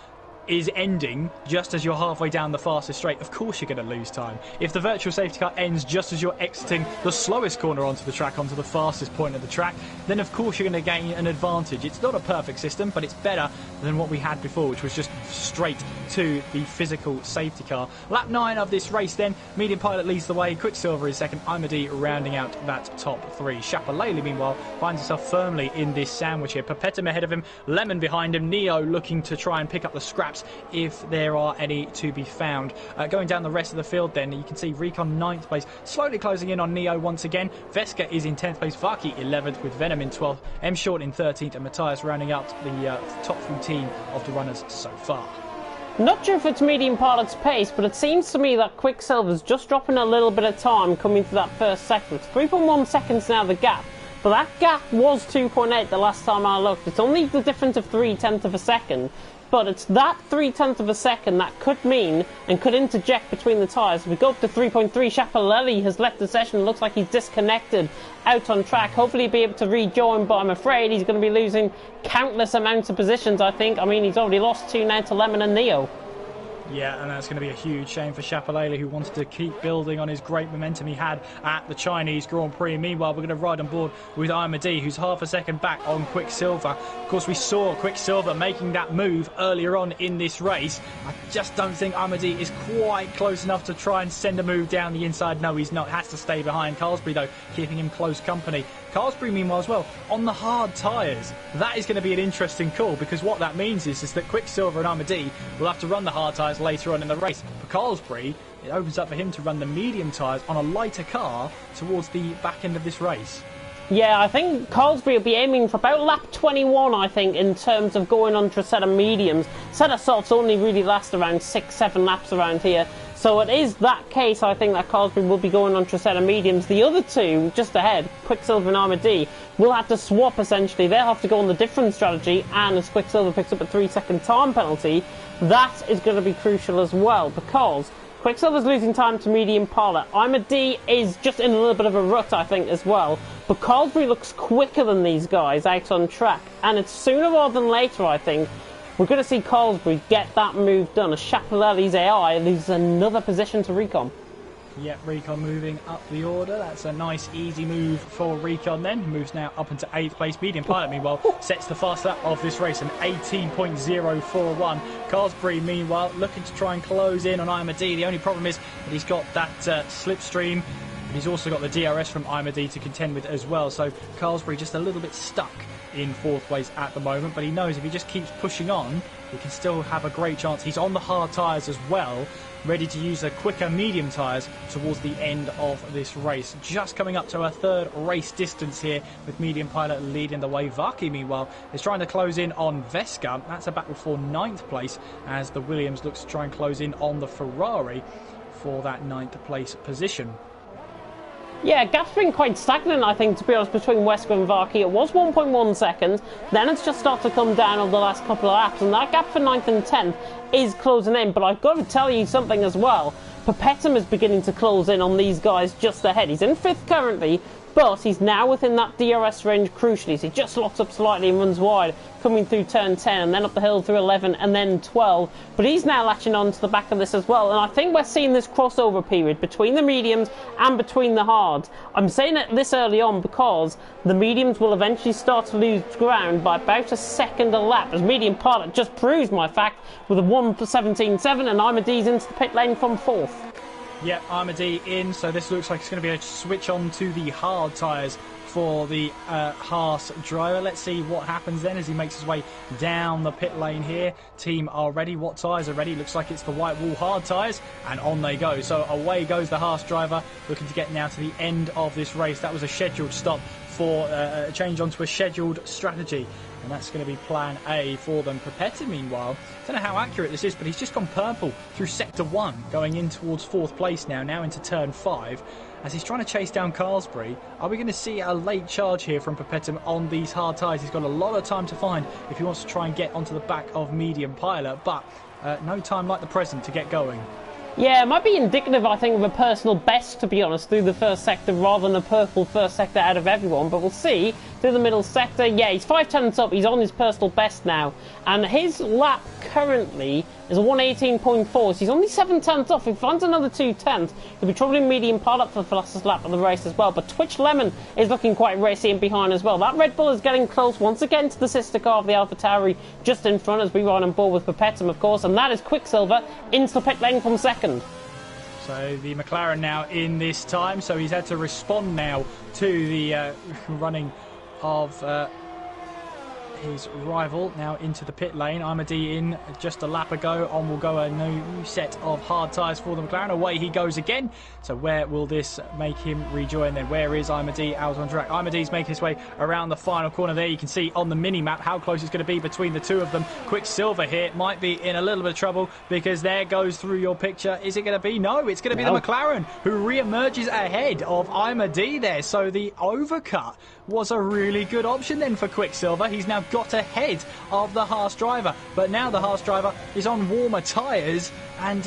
is ending just as you're halfway down the fastest straight, of course you're going to lose time. If the virtual safety car ends just as you're exiting the slowest corner onto the track, onto the fastest point of the track, then of course you're going to gain an advantage. It's not a perfect system, but it's better than what we had before, which was just straight to the physical safety car. Lap 9 of this race then, Medium Pilot leads the way, Quicksilver is second, Imadi rounding out that top 3. Chapelet, meanwhile, finds himself firmly in this sandwich here. Papetin ahead of him, Lemon behind him, Neo looking to try and pick up the scraps if there are any to be found. Going down the rest of the field then, you can see Recon 9th place, slowly closing in on Neo once again. Veska is in 10th place, Vaki 11th with Venom in 12th, M Short in 13th, and Matthias rounding out the top 14 of the runners so far. Not sure if it's Medium Pilot's pace, but it seems to me that Quicksilver's just dropping a little bit of time coming to that first sector. It's 3.1 seconds now, the gap. But that gap was 2.8 the last time I looked. It's only the difference of 0.3 of a second. But it's that 0.3 of a second that could mean and could interject between the tyres. We go up to 3.3. Chapelet has left the session. It looks like he's disconnected out on track. Hopefully he'll be able to rejoin, but I'm afraid he's going to be losing countless amounts of positions, I think. I mean, he's already lost 2 now to Lemon and Neo. Yeah, and that's going to be a huge shame for Chapelet, who wanted to keep building on his great momentum he had at the Chinese Grand Prix. Meanwhile, we're going to ride on board with Imadi, who's half a second back on Quicksilver. Of course, we saw Quicksilver making that move earlier on in this race. I just don't think Imadi is quite close enough to try and send a move down the inside. No, he's not. Has to stay behind Carlsbury, though, keeping him close company. Carlsbury, meanwhile, as well, on the hard tyres. That is going to be an interesting call, because what that means is that Quicksilver and Imadi will have to run the hard tyres later on in the race. For Carlsbury, it opens up for him to run the medium tyres on a lighter car towards the back end of this race. Yeah, I think Carlsbury will be aiming for about lap 21, I think, in terms of going on to a set of mediums. Set of softs only really last around 6-7 laps around here. So it is that case, I think, that Carlsbury will be going on to a set of mediums. The other two, just ahead, Quicksilver and Imadi, will have to swap, essentially. They'll have to go on the different strategy, and as Quicksilver picks up a 3-second time penalty, that is going to be crucial as well, because Quicksilver's losing time to Medium Pilot. D is just in a little bit of a rut, I think, as well. But Carlsbury looks quicker than these guys out on track. And it's sooner rather than later, I think, we're going to see Carlsbury get that move done as Chapelelli's AI loses another position to Recon. Yep, Recon moving up the order. That's a nice, easy move for Recon then. Moves now up into 8th place. Medium Pilot, meanwhile, sets the fast lap of this race, an 18.041. Carlsbury, meanwhile, looking to try and close in on D. The only problem is that he's got that slipstream, but he's also got the DRS from D to contend with as well. So Carlsbury just a little bit stuck in 4th place at the moment, but he knows if he just keeps pushing on, he can still have a great chance. He's on the hard tyres as well, ready to use the quicker medium tyres towards the end of this race. Just coming up to a 3rd race distance here with Medium Pilot leading the way. Vaki, meanwhile, is trying to close in on Vesca. That's a battle for 9th place as the Williams looks to try and close in on the Ferrari for that 9th place position. Yeah, gap's been quite stagnant, I think, to be honest, between Wesker and Vaki. It was 1.1 seconds, then it's just started to come down over the last couple of laps, and that gap for 9th and 10th is closing in. But I've got to tell you something as well. Perpetuum is beginning to close in on these guys just ahead. He's in 5th currently, but he's now within that DRS range crucially. So he just locks up slightly and runs wide, coming through turn 10 and then up the hill through 11 and then 12. But he's now latching on to the back of this as well. And I think we're seeing this crossover period between the mediums and between the hards. I'm saying it this early on because the mediums will eventually start to lose ground by about a second a lap, as Medium Pilot just proves my fact with a 1:17.7, and D's into the pit lane from 4th. Yep, D in, so this looks like it's going to be a switch on to the hard tyres for the Haas driver. Let's see what happens then as he makes his way down the pit lane here. Team are ready. What tyres are ready? Looks like it's the white wall hard tyres, and on they go. So away goes the Haas driver, looking to get now to the end of this race. That was a scheduled stop for a change onto a scheduled strategy, and that's going to be plan A for them. Perpetuum, meanwhile, I don't know how accurate this is, but he's just gone purple through sector 1, going in towards 4th place now into turn 5, as he's trying to chase down Carlsbury. Are we going to see a late charge here from Perpetuum on these hard tyres? He's got a lot of time to find if he wants to try and get onto the back of Medium Pilot, but no time like the present to get going. Yeah, it might be indicative, I think, of a personal best, to be honest, through the first sector rather than a purple first sector out of everyone. But we'll see. Through the middle sector, yeah, he's 5 tenths up. He's on his personal best now. And his lap currently is a 1:18.4. So he's only 7 tenths off. If he finds another 2 tenths, he'll be troubling Medium Pilot for the fastest lap of the race as well. But Twitch Lemon is looking quite racy in behind as well. That Red Bull is getting close once again to the sister car of the AlphaTauri just in front as we ride on board with Perpetuum, of course. And that is Quicksilver into the pit lane from 2nd. So the McLaren now in this time, so he's had to respond now to the running of his rival now into the pit lane. D in just a lap ago. On will go a new set of hard tyres for the McLaren. Away he goes again. So where will this make him rejoin then? Where is D out on track? D's making his way around the final corner there. You can see on the mini-map how close it's going to be between the two of them. Quicksilver here might be in a little bit of trouble because there goes through your picture. Is it going to be? No, it's going to be the McLaren who re-emerges ahead of D there. So the overcut was a really good option then for Quicksilver. He's now got ahead of the Haas driver, but now the Haas driver is on warmer tyres and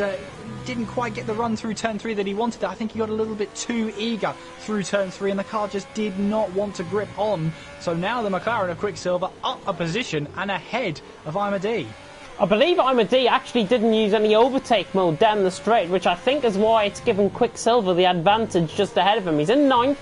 didn't quite get the run through turn 3 that he wanted. I think he got a little bit too eager through turn 3 and the car just did not want to grip on. So now the McLaren of Quicksilver up a position and ahead of D. I believe D actually didn't use any overtake mode down the straight, which I think is why it's given Quicksilver the advantage just ahead of him. He's in 9th,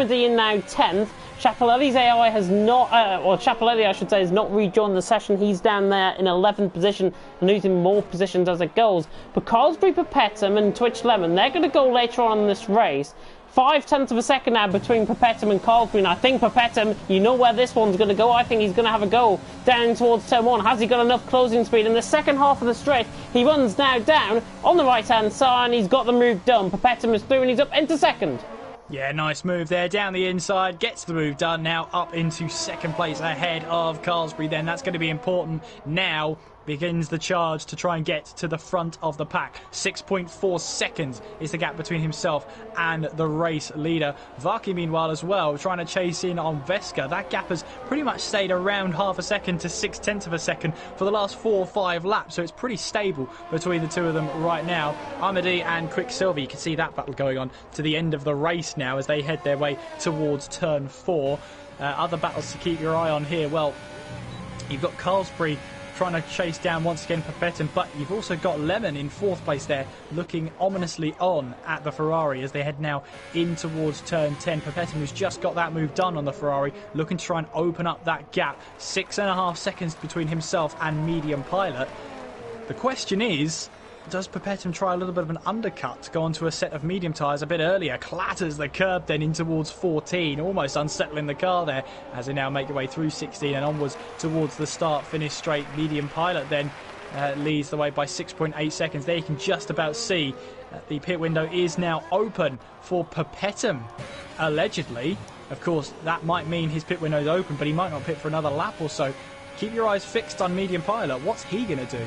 D in now 10th. Chapelelli's AI has not, or Chapelelli I should say, has not rejoined the session. He's down there in 11th position and losing more positions as it goes. But Carlsbury, Perpetuum and Twitch Lemon, they're going to go later on in this race. 5 tenths of a second now between Perpetuum and Carlsbury, and I think Perpetuum, you know where this one's going to go. I think he's going to have a go down towards turn 1. Has he got enough closing speed? In the second half of the straight, he runs now down on the right-hand side, and he's got the move done. Perpetuum is through, and he's up into 2nd. Yeah, nice move there, down the inside, gets the move done, now up into 2nd place ahead of Carlsbury then. That's going to be important now begins the charge to try and get to the front of the pack. 6.4 seconds is the gap between himself and the race leader. Vaki, meanwhile, as well, trying to chase in on Veska. That gap has pretty much stayed around half a second to 0.6 of a second for the last 4 or 5 laps, so it's pretty stable between the two of them right now. Amadi and Quicksilver, you can see that battle going on to the end of the race now as they head their way towards turn 4. Other battles to keep your eye on here, well, you've got Carlsbury trying to chase down once again Papetin, but you've also got Lemon in 4th place there, looking ominously on at the Ferrari as they head now in towards turn 10. Papetin, who's just got that move done on the Ferrari, looking to try and open up that gap. 6.5 seconds between himself and Medium Pilot. The question is, does Papetin try a little bit of an undercut, go onto a set of medium tyres a bit earlier, clatters the curb then in towards 14, almost unsettling the car there as they now make their way through 16 and onwards towards the start-finish straight. Medium Pilot then leads the way by 6.8 seconds. There you can just about see the pit window is now open for Papetin, allegedly. Of course, that might mean his pit window is open, but he might not pit for another lap or so. Keep your eyes fixed on Medium Pilot. What's he going to do?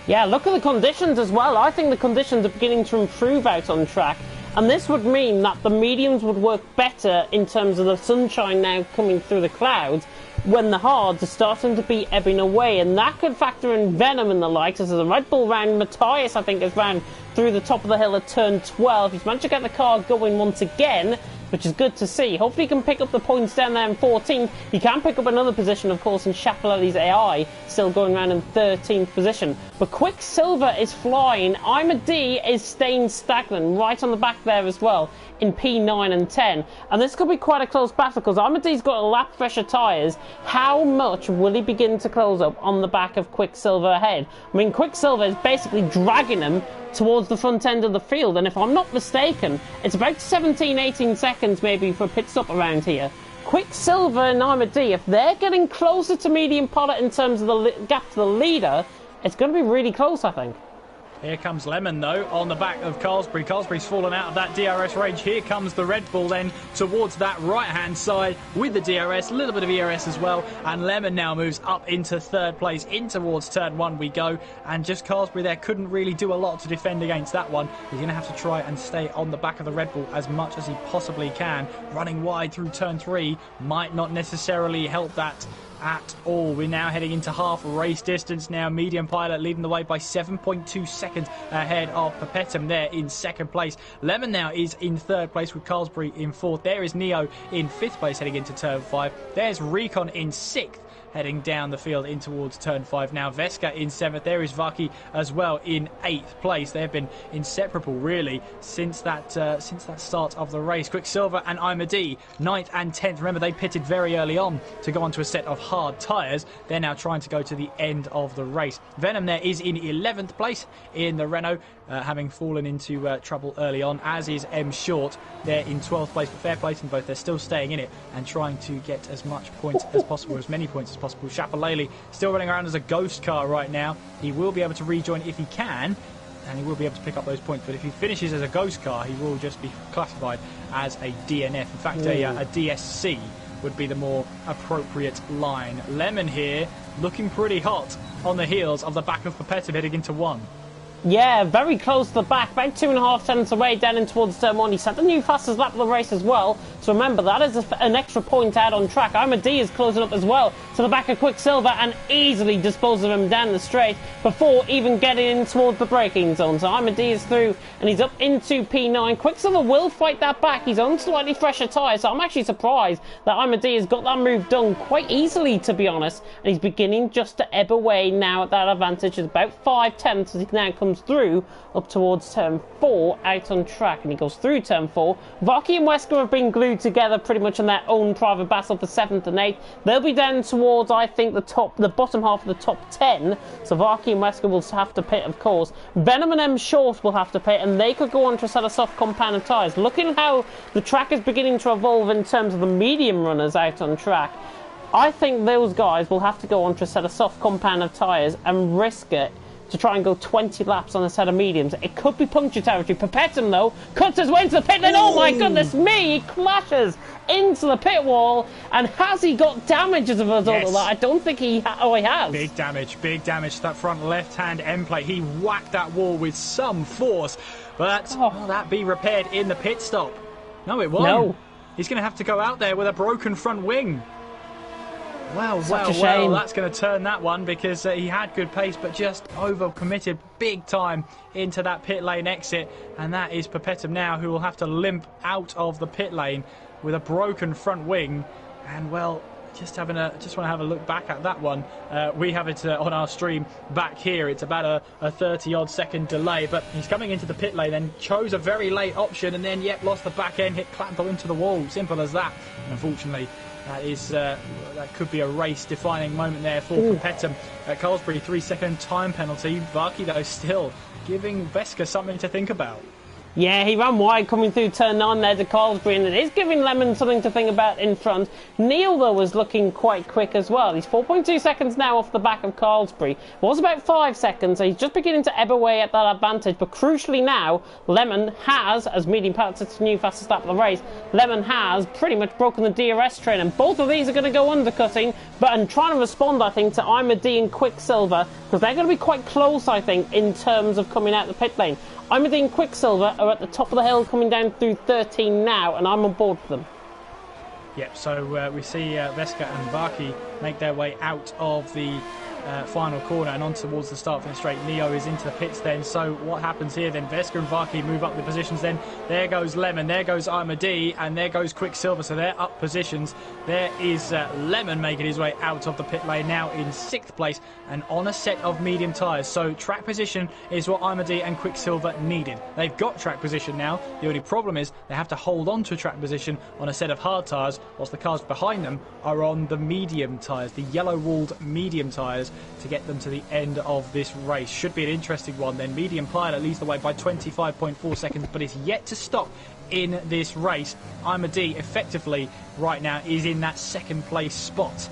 Yeah, look at the conditions as well. I think the conditions are beginning to improve out on track. And this would mean that the mediums would work better in terms of the sunshine now coming through the clouds when the hards are starting to be ebbing away. And that could factor in Venom and the likes. This is a Red Bull round. Matthias, I think, is round through the top of the hill at turn 12. He's managed to get the car going once again, which is good to see. Hopefully he can pick up the points down there in 14th. He can pick up another position, of course, in Chapelelli's AI, still going around in 13th position. But Quicksilver is flying. Imad is staying stagnant right on the back there as well in P9 and 10. And this could be quite a close battle because Imad's got a lap fresher tyres. How much will he begin to close up on the back of Quicksilver ahead? I mean, Quicksilver is basically dragging him towards the front end of the field, and if I'm not mistaken, it's about 17-18 seconds maybe for a pit stop around here. Quicksilver and Imad, if they're getting closer to Medium Pilot in terms of the gap to the leader, it's going to be really close, I think. Here comes Lemon, though, on the back of Carlsbury. Carlsbury's fallen out of that DRS range. Here comes the Red Bull then towards that right-hand side with the DRS, a little bit of ERS as well. And Lemon now moves up into 3rd place, in towards turn 1 we go. And just Carlsbury there couldn't really do a lot to defend against that one. He's going to have to try and stay on the back of the Red Bull as much as he possibly can. Running wide through turn 3 might not necessarily help that at all. We're now heading into half race distance now. Medium Pilot leading the way by 7.2 seconds ahead of Papetin there in 2nd place. Lemon now is in 3rd place with Carlsbury in 4th. There is Neo in 5th place heading into turn 5. There's Recon in 6th heading down the field in towards turn 5 now. Veska in 7th. There is Vaki as well in 8th place. They've been inseparable really since that start of the race. Quicksilver and Imad 9th and 10th. Remember, they pitted very early on to go onto a set of hard tyres. They're now trying to go to the end of the race. Venom there is in 11th place in the Renault, having fallen into trouble early on, as is M Short. They're in 12th place, but fair play to them both. They're still staying in it and trying to get as much points as possible, as many points as possible. Chapelele still running around as a ghost car right now. He will be able to rejoin if he can, and he will be able to pick up those points. But if he finishes as a ghost car, he will just be classified as a DNF. In fact, a DSC would be the more appropriate line. Lemon here looking pretty hot on the heels of the back of Papetin heading into 1. Yeah, very close to the back, about 2.5 seconds away down in towards turn 1. He set the new fastest lap of the race as well. So remember, that is an extra point out on track. Imad is closing up as well to the back of Quicksilver and easily disposes of him down the straight before even getting in towards the braking zone. So Imad is through and he's up into P9. Quicksilver will fight that back. He's on slightly fresher tyres, so I'm actually surprised that Imad has got that move done quite easily, to be honest. And he's beginning just to ebb away now at that advantage. It's about 5/10 as he now comes through up towards turn 4 out on track, and he goes through turn 4. Vaki and Wesker have been glued together pretty much in their own private battle for 7th and 8th. They'll be down towards, I think, the bottom half of the top 10. So Vaki and Wesker will have to pit, of course. Venom and M Short will have to pit, and they could go on to a set of soft compound of tyres. Looking how the track is beginning to evolve in terms of the medium runners out on track, I think those guys will have to go on to a set of soft compound of tyres and risk it to try and go 20 laps on a set of mediums. It could be puncture territory. Perpetuum, though, cuts his way into the pit lane. Oh my goodness me! He clashes into the pit wall. And has he got damage as a result of that? I don't think he has. Big damage to that front left-hand end plate. He whacked that wall with some force. But will that be repaired in the pit stop? No, it won't. No. He's going to have to go out there with a broken front wing. Well, that's going to turn that one because he had good pace but just over-committed big time into that pit lane exit. And that is Perpetuum now, who will have to limp out of the pit lane with a broken front wing. And, well, just want to have a look back at that one. We have it on our stream back here. It's about a 30-odd second delay, but he's coming into the pit lane and chose a very late option and then, lost the back end, hit Clapton into the wall. Simple as that. And unfortunately, that could be a race-defining moment there for Perpetuum at Carlsbury. 3-second time penalty. Varkey, though, still giving Veska something to think about. Yeah, he ran wide coming through turn 9 there to Carlsbury, and it is giving Lemon something to think about in front. Neil, though, was looking quite quick as well. He's 4.2 seconds now off the back of Carlsbury. Was about 5 seconds, so he's just beginning to ebb away at that advantage. But crucially now, Lemon has, as medium part sets a new fastest lap of the race, Lemon has pretty much broken the DRS train, and both of these are going to go undercutting, but I'm trying to respond, I think, to Imad and Quicksilver, because they're going to be quite close, I think, in terms of coming out the pit lane. Imad and Quicksilver are at the top of the hill coming down through 13 now, and I'm on board with them. Yep, so we see Veska and Varkey make their way out of the final corner and on towards the start finish straight. Neo is into the pits then, so what happens here then? Veska and Varkey move up the positions then. There goes Lemon, there goes Imad, and there goes Quicksilver, so they're up positions. There is Lemon making his way out of the pit lane now in 6th place and on a set of medium tyres. So track position is what Imad and Quicksilver needed. They've got track position now. The only problem is they have to hold on to track position on a set of hard tyres, whilst the cars behind them are on the medium tyres, the yellow-walled medium tyres, to get them to the end of this race. Should be an interesting one then. Medium Pilot leads the way by 25.4 seconds, but is yet to stop in this race. Imad effectively right now is in that 2nd place spot.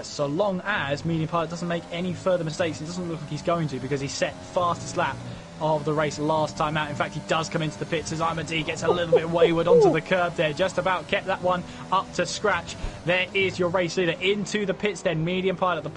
So long as Medium Pilot doesn't make any further mistakes, it doesn't look like he's going to, because he set fastest lap of the race last time out. In fact, he does come into the pits as Imad gets a little bit wayward onto the curb there. Just about kept that one up to scratch. There is your race leader into the pits then. Medium Pilot, the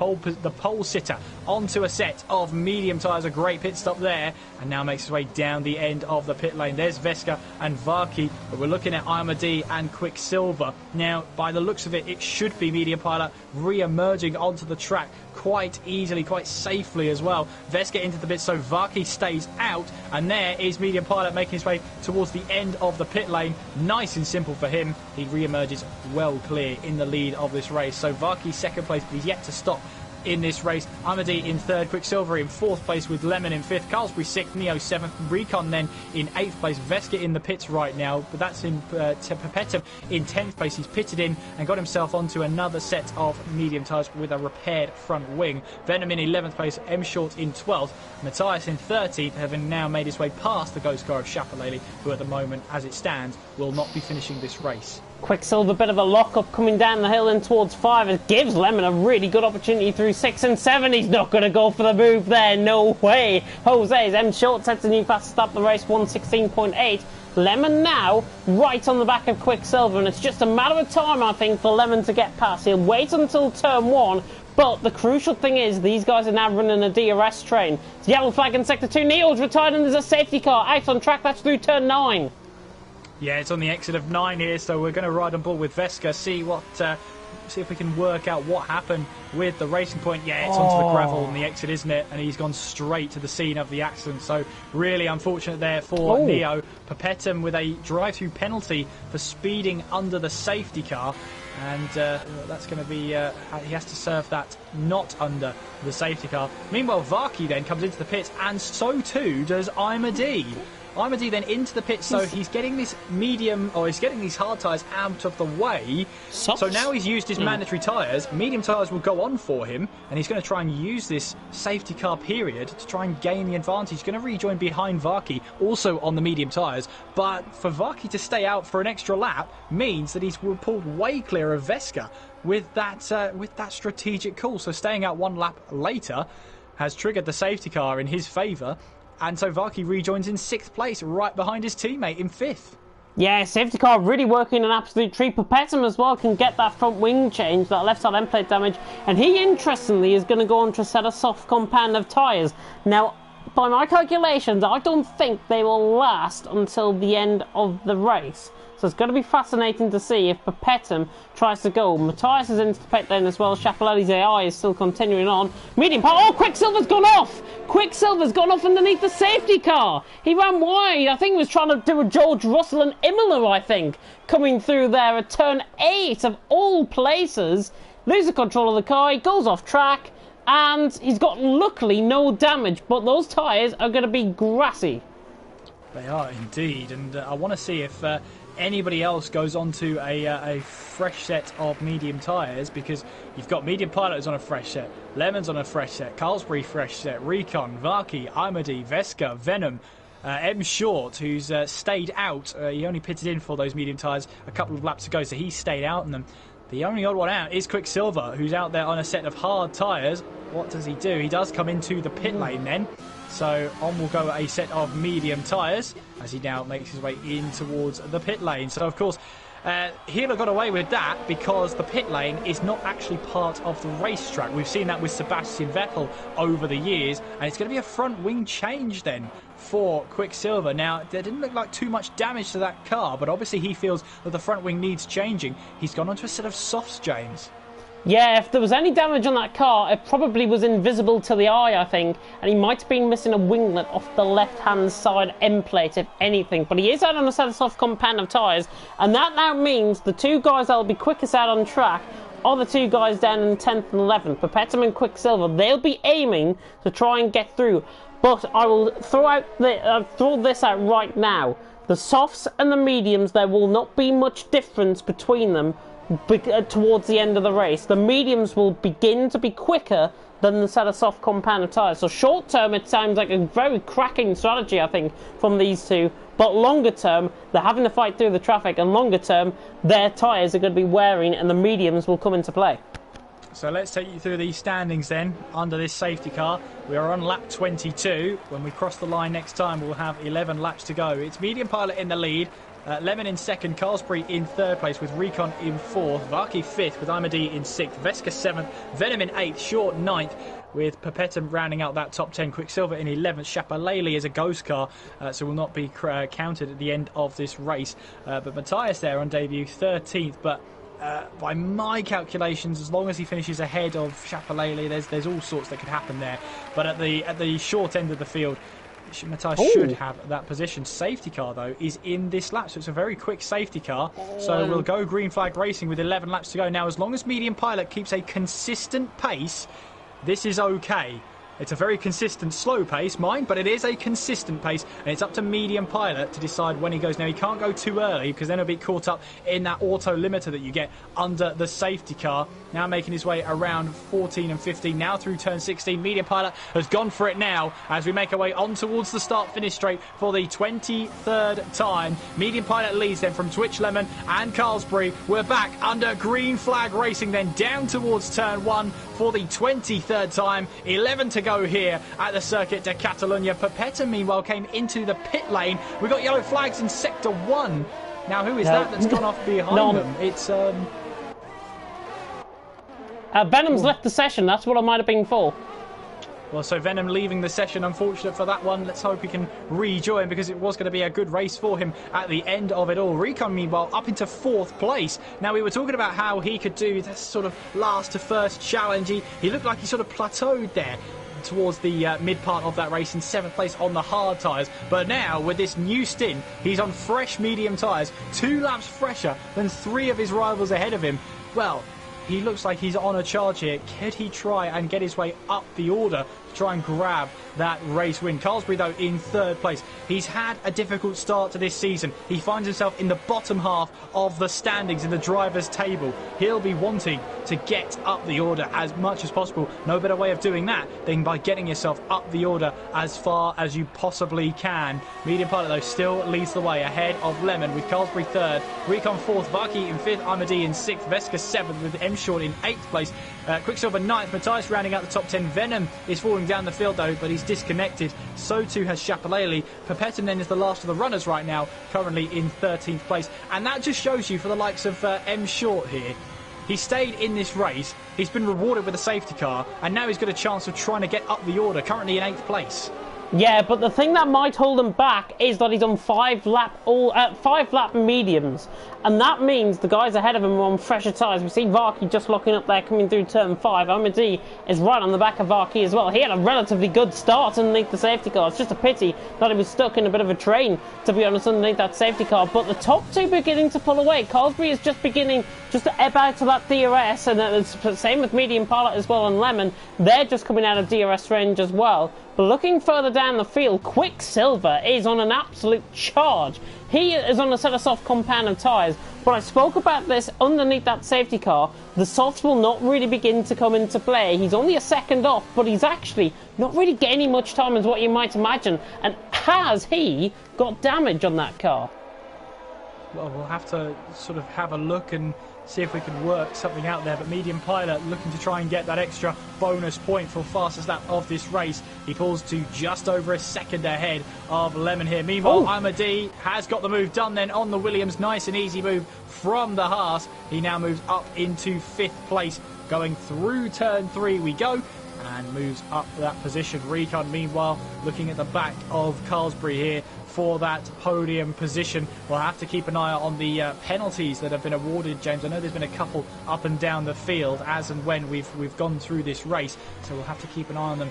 pole sitter, onto a set of medium tyres. A great pit stop there. And now makes his way down the end of the pit lane. There's Veska and Varkey. But we're looking at Imad and Quicksilver. Now, by the looks of it, it should be Medium Pilot re-emerging onto the track quite easily, quite safely as well. Veska into the pits, so Varkey stays out, and there is Medium Pilot making his way towards the end of the pit lane. Nice and simple for him. He re-emerges well clear in the lead of this race. So Varkey 2nd place, but he's yet to stop in this race. Imad in 3rd, Quicksilver in 4th place with Lemon in 5th, Carlsbury 6th, Neo 7th, Recon then in 8th place. Veska in the pits right now, but that's in Perpetuum in 10th place. He's pitted in and got himself onto another set of medium tyres with a repaired front wing. Venom in 11th place, M Short in 12th, Matthias in 13th, having now made his way past the ghost car of Chapelele, who at the moment, as it stands, will not be finishing this race. Quicksilver, bit of a lock-up coming down the hill in towards 5. It gives Lemon a really good opportunity through 6 and 7. He's not going to go for the move there. No way. Jose's M Short sets a new fastest up the race, 1:16.8. Lemon now right on the back of Quicksilver, and it's just a matter of time, I think, for Lemon to get past. He'll wait until turn 1. But the crucial thing is these guys are now running a DRS train. It's yellow flag in sector 2. Neil's retired and there's a safety car out on track. That's through turn 9. Yeah, it's on the exit of 9 here, so we're going to ride on board with Veska, see if we can work out what happened with the racing point. Yeah, it's onto the gravel on the exit, isn't it? And he's gone straight to the scene of the accident. So really unfortunate there for Neo. Perpetuum with a drive-through penalty for speeding under the safety car. And that's going to be, he has to serve that not under the safety car. Meanwhile, Varkey then comes into the pits, and so too does Imad. Imad then into the pit, so he's getting this medium, or he's getting these hard tyres out of the way. So now he's used his mandatory tyres. Medium tyres will go on for him, and he's going to try and use this safety car period to try and gain the advantage. He's going to rejoin behind Varkey, also on the medium tyres. But for Varkey to stay out for an extra lap means that he's pulled way clear of Veska with that strategic call. So staying out one lap later has triggered the safety car in his favour, and so Vaki rejoins in 6th place, right behind his teammate in 5th. Yeah, safety car really working an absolute treat. Pepetum as well can get that front wing change, that left side end plate damage, and he interestingly is going to go on to set a soft compound of tyres. Now, by my calculations, I don't think they will last until the end of the race. So it's going to be fascinating to see if Pepetum tries to go. Matthias is into the pit lane as well. Schiaparelli's AI is still continuing on. Medium power. Oh, Quicksilver's gone off! Quicksilver's gone off underneath the safety car. He ran wide. I think he was trying to do a George Russell and Imola, I think, coming through there at turn 8 of all places. Loses control of the car. He goes off track. And he's got, luckily, no damage. But those tyres are going to be grassy. They are indeed. And I want to see if anybody else goes on to a fresh set of medium tyres, because you've got Medium Pilot is on a fresh set, Lemon's on a fresh set, Carlsbury fresh set, Recon, Vaki, Imadi, Veska, Venom, M Short, who's stayed out. He only pitted in for those medium tyres a couple of laps ago, so he stayed out in them. The only odd one out is Quicksilver, who's out there on a set of hard tyres. What does he do? He does come into the pit lane then. So on will go a set of medium tyres as he now makes his way in towards the pit lane. So of course, he'll have got away with that because the pit lane is not actually part of the racetrack. We've seen that with Sebastian Vettel over the years, and it's going to be a front wing change then for Quicksilver. Now, there didn't look like too much damage to that car, but obviously he feels that the front wing needs changing. He's gone onto a set of softs, James. Yeah, if there was any damage on that car, it probably was invisible to the eye, I think. And he might have been missing a winglet off the left-hand side end plate, if anything. But he is out on a set of soft compound of tyres. And that now means the two guys that will be quickest out on track are the two guys down in 10th and 11th, Pepetum and Quicksilver. They'll be aiming to try and get through. But I will throw this out right now. The softs and the mediums, there will not be much difference between them towards the end of the race. The mediums will begin to be quicker than the set of soft compound of tyres. So short term, it sounds like a very cracking strategy, I think, from these two. But longer term, they're having to fight through the traffic, and longer term, their tyres are going to be wearing, and the mediums will come into play. So let's take you through the standings then under this safety car. We are on lap 22. When we cross the line next time, we'll have 11 laps to go. It's Medium Pilot in the lead. Lemon in 2nd, Carlsbury in 3rd place with Recon in 4th, Vaki 5th with Imadi in 6th, Veska 7th, Venom in 8th, Short 9th with Pepetum rounding out that top 10, Quicksilver in 11th. Schiaparelli is a ghost car, so will not be counted at the end of this race. But Matthias there on debut, 13th, but by my calculations, as long as he finishes ahead of Schiaparelli, there's all sorts that could happen there. But at the short end of the field, Matthias should have that position. Safety car, though, is in this lap, so it's a very quick safety car. So we'll go green flag racing with 11 laps to go. Now, as long as Medium Pilot keeps a consistent pace, this is okay. It's a very consistent slow pace, mind, but it is a consistent pace, and it's up to Medium Pilot to decide when he goes. Now, he can't go too early because then he'll be caught up in that auto limiter that you get under the safety car. Now making his way around 14 and 15, now through turn 16. Medium Pilot has gone for it now as we make our way on towards the start-finish straight for the 23rd time. Medium Pilot leads then from Twitch, Lemon and Carlsbury. We're back under green flag racing then down towards turn 1 for the 23rd time. 11 to go here at the Circuit de Catalunya. Pepetum, meanwhile, came into the pit lane. We got yellow flags in Sector 1. Now, who is that's gone off behind them? It's... Venom's left the session. That's what I might have been for. Well, so Venom leaving the session, unfortunate for that one. Let's hope he can rejoin because it was going to be a good race for him at the end of it all. Recon, meanwhile, up into 4th place. Now, we were talking about how he could do this sort of last to first challenge. He looked like he sort of plateaued there towards the mid part of that race in 7th place on the hard tyres. But now, with this new stint, he's on fresh medium tyres, 2 laps fresher than 3 of his rivals ahead of him. Well, he looks like he's on a charge here. Could he try and get his way up the order to try and grab that race win? Carlsbury, though, in 3rd place. He's had a difficult start to this season. He finds himself in the bottom half of the standings in the drivers' table. He'll be wanting to get up the order as much as possible. No better way of doing that than by getting yourself up the order as far as you possibly can. Medium Pilot, though, still leads the way ahead of Lemon with Carlsbury 3rd, Recon 4th, Vaki in 5th, Imadi in 6th, Veska 7th with M Short in 8th place, Quicksilver 9th, Matthias rounding out the top 10. Venom is falling falling down the field though, but he's disconnected. So too has Shapalele. Papetin then is the last of the runners right now, currently in 13th place. And that just shows you for the likes of M Short here, he stayed in this race, he's been rewarded with a safety car, and now he's got a chance of trying to get up the order, currently in 8th place. Yeah, but the thing that might hold him back is that he's on five lap mediums, and that means the guys ahead of him are on fresher tyres. We see Varkey just locking up there, coming through turn 5. Amadi is right on the back of Varkey as well. He had a relatively good start underneath the safety car. It's just a pity that he was stuck in a bit of a train, to be honest, underneath that safety car. But the top two beginning to pull away. Carlsbury is just beginning just to ebb out of that DRS, and it's the same with Medium Pilot as well, and Lemon. They're just coming out of DRS range as well. But looking further down the field, Quicksilver is on an absolute charge. He is on a set of soft compound of tyres, but I spoke about this underneath that safety car. The softs will not really begin to come into play. He's only a second off, but he's actually not really gaining much time as what you might imagine. And has he got damage on that car? Well, we'll have to sort of have a look and see if we can work something out there. But Medium Pilot looking to try and get that extra bonus point for fastest lap of this race. He pulls to just over a second ahead of Lemon here. Meanwhile, Amadi has got the move done then on the Williams. Nice and easy move from the Haas. He now moves up into 5th place. Going through turn 3 we go, and moves up that position. Recon, meanwhile, looking at the back of Carlsbury here for that podium position. We'll have to keep an eye on the penalties that have been awarded, James. I know there's been a couple up and down the field as and when we've gone through this race, so we'll have to keep an eye on them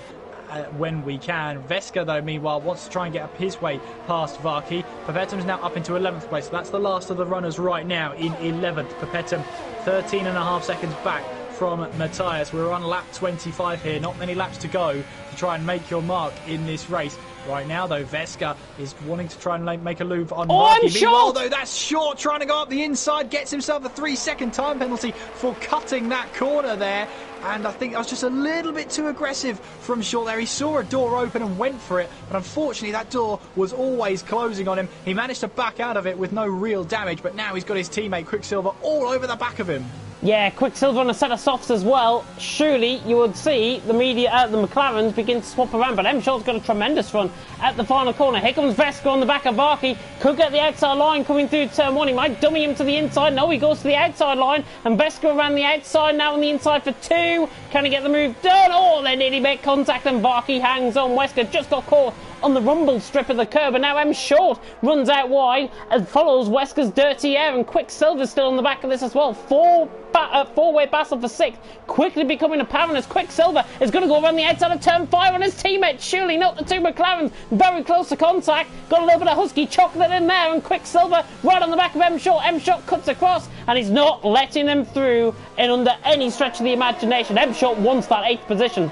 when we can. Veska, though, meanwhile, wants to try and get up his way past Varkey. Papetum's now up into 11th place, so that's the last of the runners right now in 11th. Papetum 13.5 seconds back from Matthias. We're on lap 25 here, not many laps to go to try and make your mark in this race. Right now, though, Veska is wanting to try and make a move on Varkey. Meanwhile, though, that's Short trying to go up the inside, gets himself a 3-second time penalty for cutting that corner there. And I think that was just a little bit too aggressive from Short there. He saw a door open and went for it, but unfortunately that door was always closing on him. He managed to back out of it with no real damage, but now he's got his teammate Quicksilver all over the back of him. Yeah, Quicksilver on a set of softs as well. Surely you would see the McLarens begin to swap around, but M Short's got a tremendous run at the final corner. Here comes Veska on the back of Varkey. Could get the outside line coming through turn 1. He might dummy him to the inside. No, he goes to the outside line, and Veska around the outside now on the inside for 2. Can he get the move done? Oh, they nearly make contact, and Varkey hangs on. Wesker just got caught on the rumble strip of the curb, and now M Short runs out wide and follows Wesker's dirty air, and Quicksilver's still on the back of this as well. Four-way battle for 6th, quickly becoming apparent as Quicksilver is going to go around the outside of turn 5 on his teammate. Surely not the two McLarens, very close to contact. Got a little bit of husky chocolate in there, and Quicksilver right on the back of M Short. M Short cuts across, and he's not letting him through in under any stretch of the imagination. M Short wants that 8th position.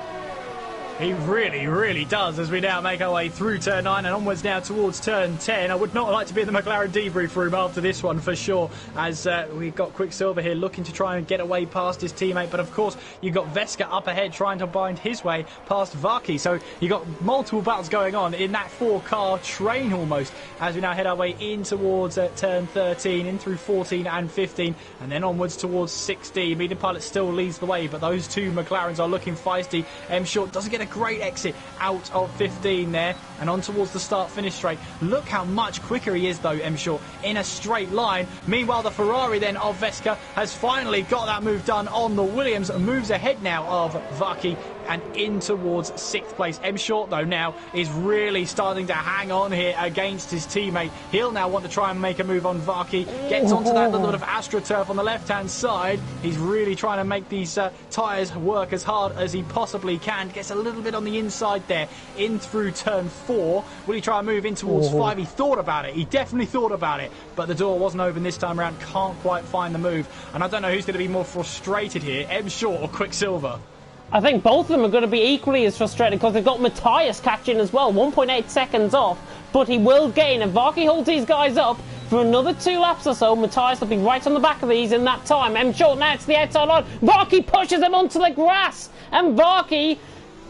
He really, really does, as we now make our way through turn 9 and onwards now towards turn 10. I would not like to be in the McLaren debrief room after this one for sure, as we've got Quicksilver here looking to try and get away past his teammate. But of course, you've got Veska up ahead trying to bind his way past Varkey. So you've got multiple battles going on in that 4-car train almost, as we now head our way in towards turn 13, in through 14 and 15, and then onwards towards 16. Medium Pilot still leads the way, but those two McLarens are looking feisty. M Short doesn't get a great exit out of 15 there, and on towards the start-finish straight. Look how much quicker he is, though, M Short, in a straight line. Meanwhile, the Ferrari then of Veska has finally got that move done on the Williams, and moves ahead now of Varkey and in towards 6th place. M Short, though, now is really starting to hang on here against his teammate. He'll now want to try and make a move on Varkey. Gets onto that little bit of AstroTurf on the left-hand side. He's really trying to make these tyres work as hard as he possibly can. Gets a little bit on the inside there, in through turn 4. Will he try and move in towards 5? He thought about it. He definitely thought about it, but the door wasn't open this time around. Can't quite find the move, and I don't know who's going to be more frustrated here, M Short or Quicksilver. I think both of them are going to be equally as frustrated, because they've got Matthias catching as well, 1.8 seconds off, but he will gain. If Varkey holds these guys up for another 2 laps or so, Matthias will be right on the back of these in that time. M Short now to the outside line. Varkey pushes him onto the grass, and Varkey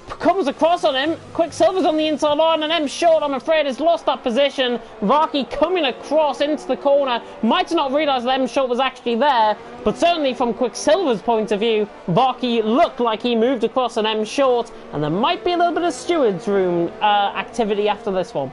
comes across on him. Quicksilver's on the inside line, and M Short, I'm afraid, has lost that position. Varkey coming across into the corner. Might have not realised that M Short was actually there, but certainly from Quicksilver's point of view, Varkey looked like he moved across on M Short, and there might be a little bit of steward's room activity after this one.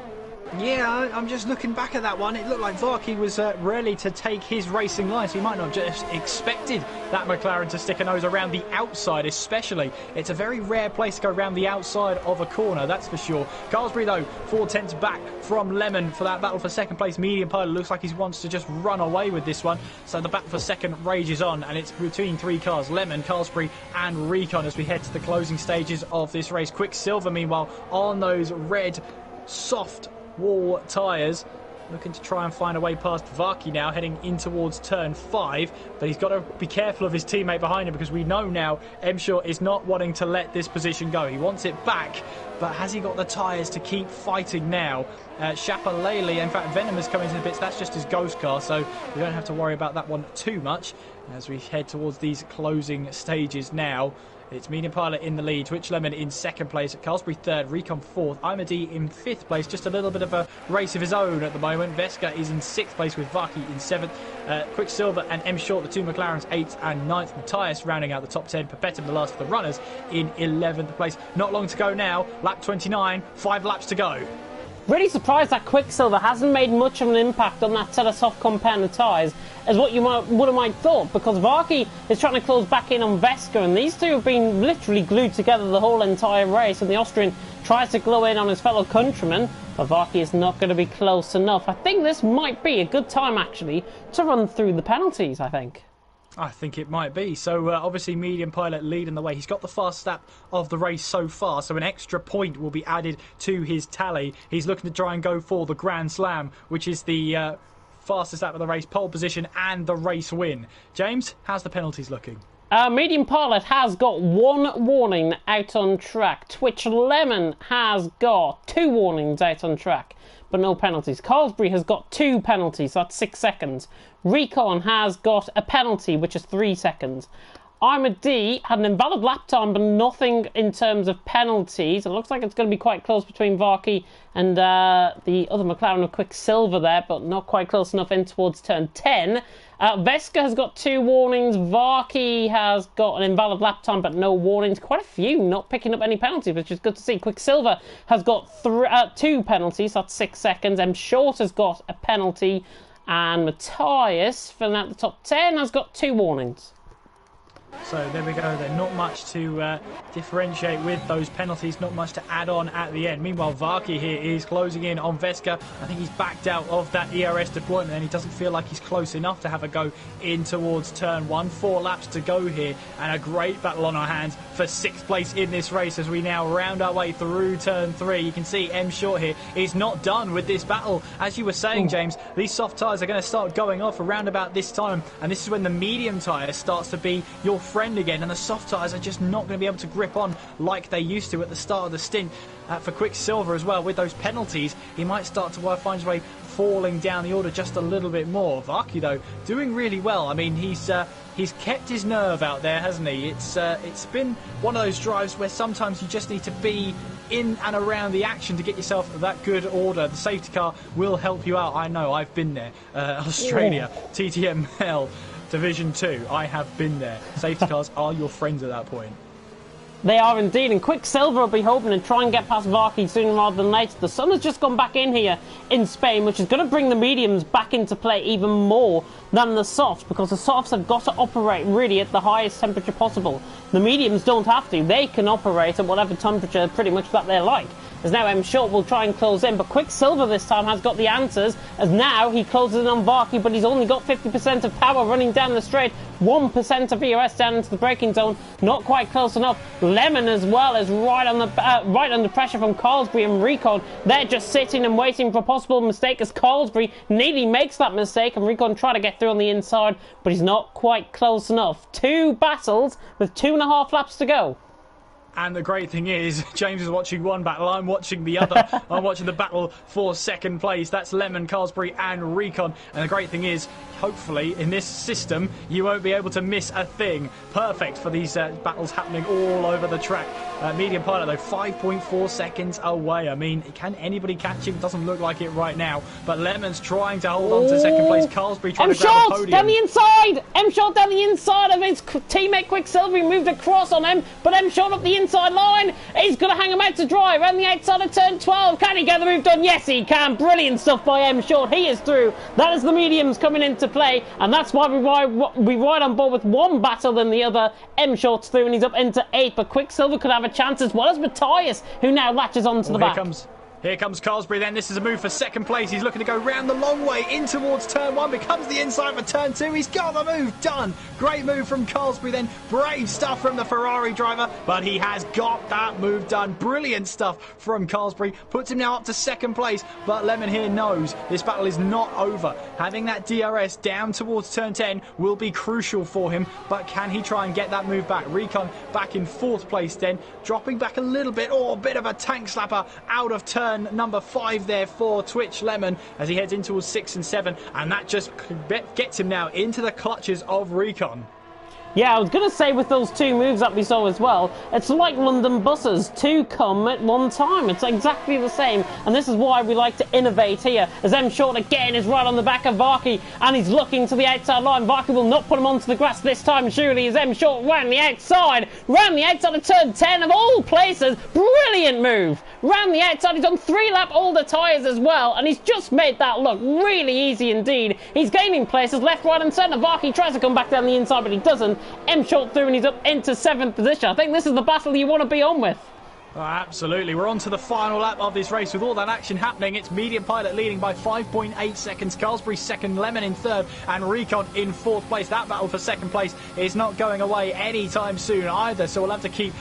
Yeah, I'm just looking back at that one. It looked like Varkey was ready to take his racing line, so he might not just expected that McLaren to stick a nose around the outside, especially. It's a very rare place to go around the outside of a corner, that's for sure. Carlsbury, though, 4/10 back from Lemon for that battle for second place. Medium Pilot looks like he wants to just run away with this one. So the battle for second rages on, and it's between three cars, Lemon, Carlsbury and Recon, as we head to the closing stages of this race. Quicksilver, meanwhile, on those red, soft wall tyres, looking to try and find a way past Varkey now, heading in towards turn 5, but he's got to be careful of his teammate behind him, because we know now M Short is not wanting to let this position go. He wants it back, but has he got the tyres to keep fighting now? Shapalele, in fact Venom is coming to the bits, that's just his ghost car, so we don't have to worry about that one too much as we head towards these closing stages now. It's Medium Pilot in the lead, Twitch Lemon in second place, Carlsbury third, Recon fourth, Imadi in fifth place, just a little bit of a race of his own at the moment. Veska is in sixth place with Varkey in seventh, Quicksilver and M Short, the two McLarens, 8th and 9th, Matthias rounding out the top 10, Perpetuum, the last of the runners, in 11th place. Not long to go now, lap 29, 5 laps to go. Really surprised that Quicksilver hasn't made much of an impact on that set of soft compound tyres as what you would have thought, because Varkey is trying to close back in on Veska, and these two have been literally glued together the whole entire race, and the Austrian tries to glow in on his fellow countryman, but Varkey is not going to be close enough. I think this might be a good time, actually, to run through the penalties, I think. I think it might be. So obviously Medium Pilot leading the way. He's got the fast lap of the race so far, so an extra point will be added to his tally. He's looking to try and go for the Grand Slam, which is the fastest lap of the race, pole position and the race win. James, how's the penalties looking? Medium Pilot has got 1 warning out on track. Twitch Lemon has got 2 warnings out on track, but no penalties. Carlsbury has got 2 penalties, so that's 6 seconds. Recon has got a penalty, which is 3 seconds. Imadi had an invalid lap time, but nothing in terms of penalties. It looks like it's going to be quite close between Varkey and the other McLaren of Quicksilver there, but not quite close enough in towards turn 10. Veska has got 2 warnings. Varkey has got an invalid lap time, but no warnings. Quite a few not picking up any penalties, which is good to see. Quicksilver has got 2 penalties, that's 6 seconds. M Short has got a penalty, and Matthias, filling out the top 10, has got 2 warnings. So there we go then, not much to differentiate with those penalties, not much to add on at the end. Meanwhile, Varkey here is closing in on Veska. I think he's backed out of that ERS deployment and he doesn't feel like he's close enough to have a go in towards turn 1. 4 laps to go here and a great battle on our hands for 6th place in this race as we now round our way through turn 3. You can see M Short here is not done with this battle. As you were saying, James, these soft tyres are going to start going off around about this time, and this is when the medium tyre starts to be your friend again, and the soft tyres are just not going to be able to grip on like they used to at the start of the stint. For Quicksilver as well, with those penalties, he might start to find his way falling down the order just a little bit more. Varkey, though, doing really well. I mean, he's kept his nerve out there, hasn't he? It's been one of those drives where sometimes you just need to be in and around the action to get yourself that good order. The safety car will help you out. I know, I've been there. Australia, TTML. Division 2, I have been there. Safety cars are your friends at that point. They are indeed, and Quicksilver will be hoping to try and get past Varkey sooner rather than later. The sun has just gone back in here in Spain, which is going to bring the mediums back into play even more than the softs, because the softs have got to operate really at the highest temperature possible. The mediums don't have to. They can operate at whatever temperature pretty much that they like. As now M Short will try and close in, but Quicksilver this time has got the answers, as now he closes in on Varkey, but he's only got 50% of power running down the straight, 1% of ERS down into the braking zone, not quite close enough. Lemon as well is right under pressure from Carlsbury and Recon. They're just sitting and waiting for a possible mistake, as Carlsbury nearly makes that mistake and Recon try to get through on the inside, but he's not quite close enough. 2 battles with 2.5 laps to go. And the great thing is, James is watching one battle, I'm watching the other. I'm watching the battle for second place. That's Lemon, Carlsbury and Recon. And the great thing is, hopefully in this system you won't be able to miss a thing. Perfect for these battles happening all over the track. Medium Pilot though 5.4 seconds away. I mean, can anybody catch him? Doesn't look like it right now, but Lemon's trying to hold on to second place. Carlsberry trying to grab the podium. Down the inside! M-Short down the inside of his teammate Quicksilver. He moved across on him, but M-Short up the inside line. He's going to hang him out to dry around the outside of turn 12. Can he get the move done? Yes, he can. Brilliant stuff by M-Short. He is through. That is the mediums coming into play, and that's why we ride on board with one battle than the other. M-Short's through, and he's up into 8, but Quicksilver could have a chance as well as Matthias, who now latches onto the back. Here comes Carlsberry then. This is a move for second place. He's looking to go round the long way in towards turn 1. Becomes the inside for turn 2. He's got the move done. Great move from Carlsberry then. Brave stuff from the Ferrari driver, but he has got that move done. Brilliant stuff from Carlsberry. Puts him now up to second place, but Lemon here knows this battle is not over. Having that DRS down towards turn 10 will be crucial for him, but can he try and get that move back? Recon back in 4th place then, dropping back a little bit. Oh, a bit of a tank slapper out of turn number 5 there for Twitch Lemon as he heads in towards 6 and 7, and that just gets him now into the clutches of Recon. Yeah, I was going to say with those 2 moves that we saw as well, it's like London buses, 2 come at one time. It's exactly the same, and this is why we like to innovate here, as M-Short again is right on the back of Varkey, and he's looking to the outside line. Varkey will not put him onto the grass this time, surely, as M-Short round the outside of turn 10 of all places. Brilliant move! Round the outside, he's done 3-lap all the tyres as well, and he's just made that look really easy indeed. He's gaining places left, right and centre. Varkey tries to come back down the inside, but he doesn't. M-Short through and he's up into 7th position. I think this is the battle you want to be on with. Oh, absolutely. We're on to the final lap of this race with all that action happening. It's Medium Pilot leading by 5.8 seconds. Carlsberry second, Lemon in 3rd, and Recon in 4th place. That battle for second place is not going away anytime soon either, so we'll have to keep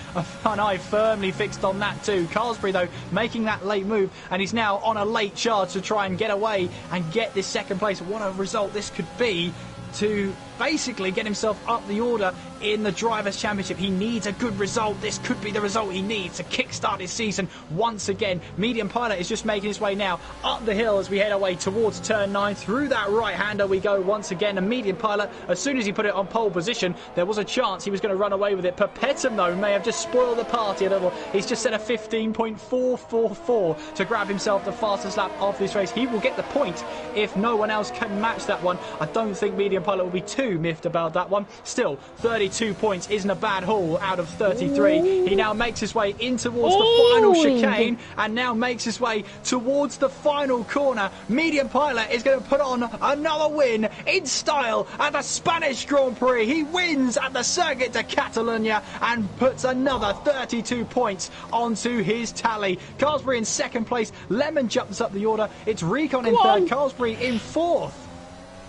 an eye firmly fixed on that too. Carlsberry, though, making that late move, and he's now on a late charge to try and get away and get this second place. What a result this could be to basically get himself up the order in the Drivers' Championship. He needs a good result. This could be the result he needs to kickstart his season once again. Medium Pilot is just making his way now up the hill as we head away towards turn 9. Through that right-hander we go once again. And Medium Pilot, as soon as he put it on pole position, there was a chance he was going to run away with it. Perpetuum, though, may have just spoiled the party a little. He's just set a 15.444 to grab himself the fastest lap of this race. He will get the point if no one else can match that one. I don't think Medium Pilot will be too miffed about that one. Still, 32 points isn't a bad haul out of 33. Ooh. He now makes his way in towards the final chicane and now makes his way towards the final corner. Medium Pilot is going to put on another win in style at the Spanish Grand Prix. He wins at the Circuit de Catalunya and puts another 32 points onto his tally. Carlsberry in 2nd place. Lemon jumps up the order. It's Recon in 3rd. Carlsberry in 4th.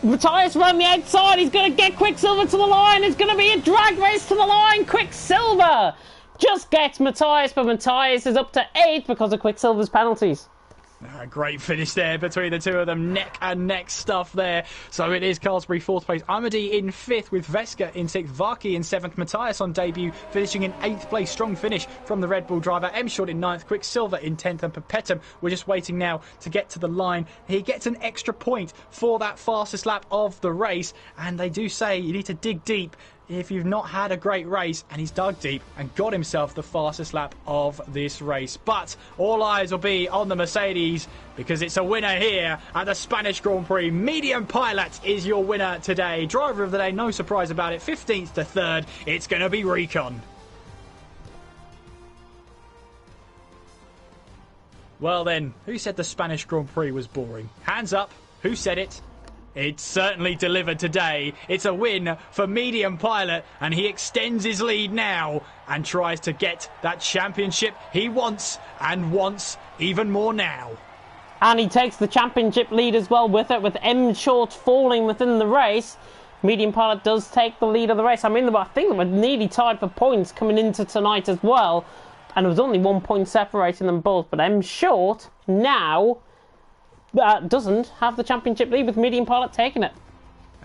Matthias around the outside. He's going to get Quicksilver to the line. It's going to be a drag race to the line. Quicksilver just gets Matthias, but Matthias is up to 8th because of Quicksilver's penalties. Great finish there between the two of them. Neck and neck stuff there. So it is Carlsberry 4th place. Amadi in 5th with Veska in 6th. Varkey in 7th. Matthias on debut finishing in 8th place. Strong finish from the Red Bull driver. M-Short in 9th. Quicksilver in 10th. And Perpetuum, we're just waiting now to get to the line. He gets an extra point for that fastest lap of the race. And they do say you need to dig deep if you've not had a great race, and he's dug deep and got himself the fastest lap of this race. But all eyes will be on the Mercedes because it's a winner here at the Spanish Grand Prix. Medium Pilot is your winner today. Driver of the day, no surprise about it. 15th to 3rd, it's going to be Recon. Well then, who said the Spanish Grand Prix was boring? Hands up, who said it? It's certainly delivered today. It's a win for Medium Pilot, and he extends his lead now and tries to get that championship he wants, and wants even more now. And he takes the championship lead as well with it, with M-Short falling within the race. Medium Pilot does take the lead of the race. I mean, I think they were nearly tied for points coming into tonight as well, and there was only 1 point separating them both. But M-Short now doesn't have the championship lead, with Medium Pilot taking it.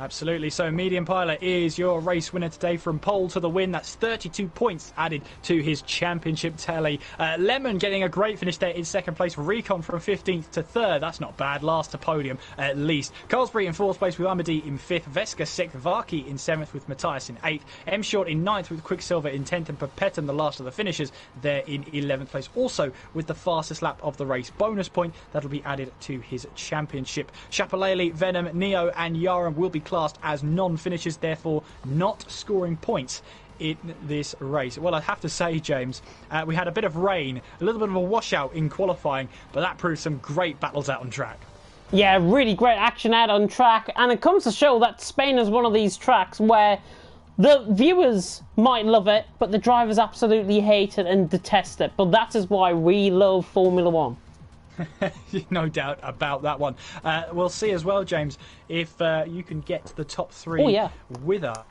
Absolutely. So Medium Pilot is your race winner today from pole to the win. That's 32 points added to his championship tally. Lemon getting a great finish there in second place. Recon from 15th to 3rd. That's not bad. Last to podium at least. Carlsbury in 4th place with Amadi in 5th. Veska 6th. Varki in 7th with Matthias in 8th. M Short in 9th with Quicksilver in 10th. And Perpetum, the last of the finishers, there in 11th place. Also with the fastest lap of the race. Bonus point that'll be added to his championship. Shapalele, Venom, Neo and Yaram will be classed as non-finishers, therefore not scoring points in this race. Well, I have to say, James, we had a bit of rain, a little bit of a washout in qualifying, but that proved some great battles out on track. Yeah, really great action out on track, and it comes to show that Spain is one of these tracks where the viewers might love it, but the drivers absolutely hate it and detest it. But that is why we love Formula One. No doubt about that one. We'll see as well, James, if you can get to the top 3 with us.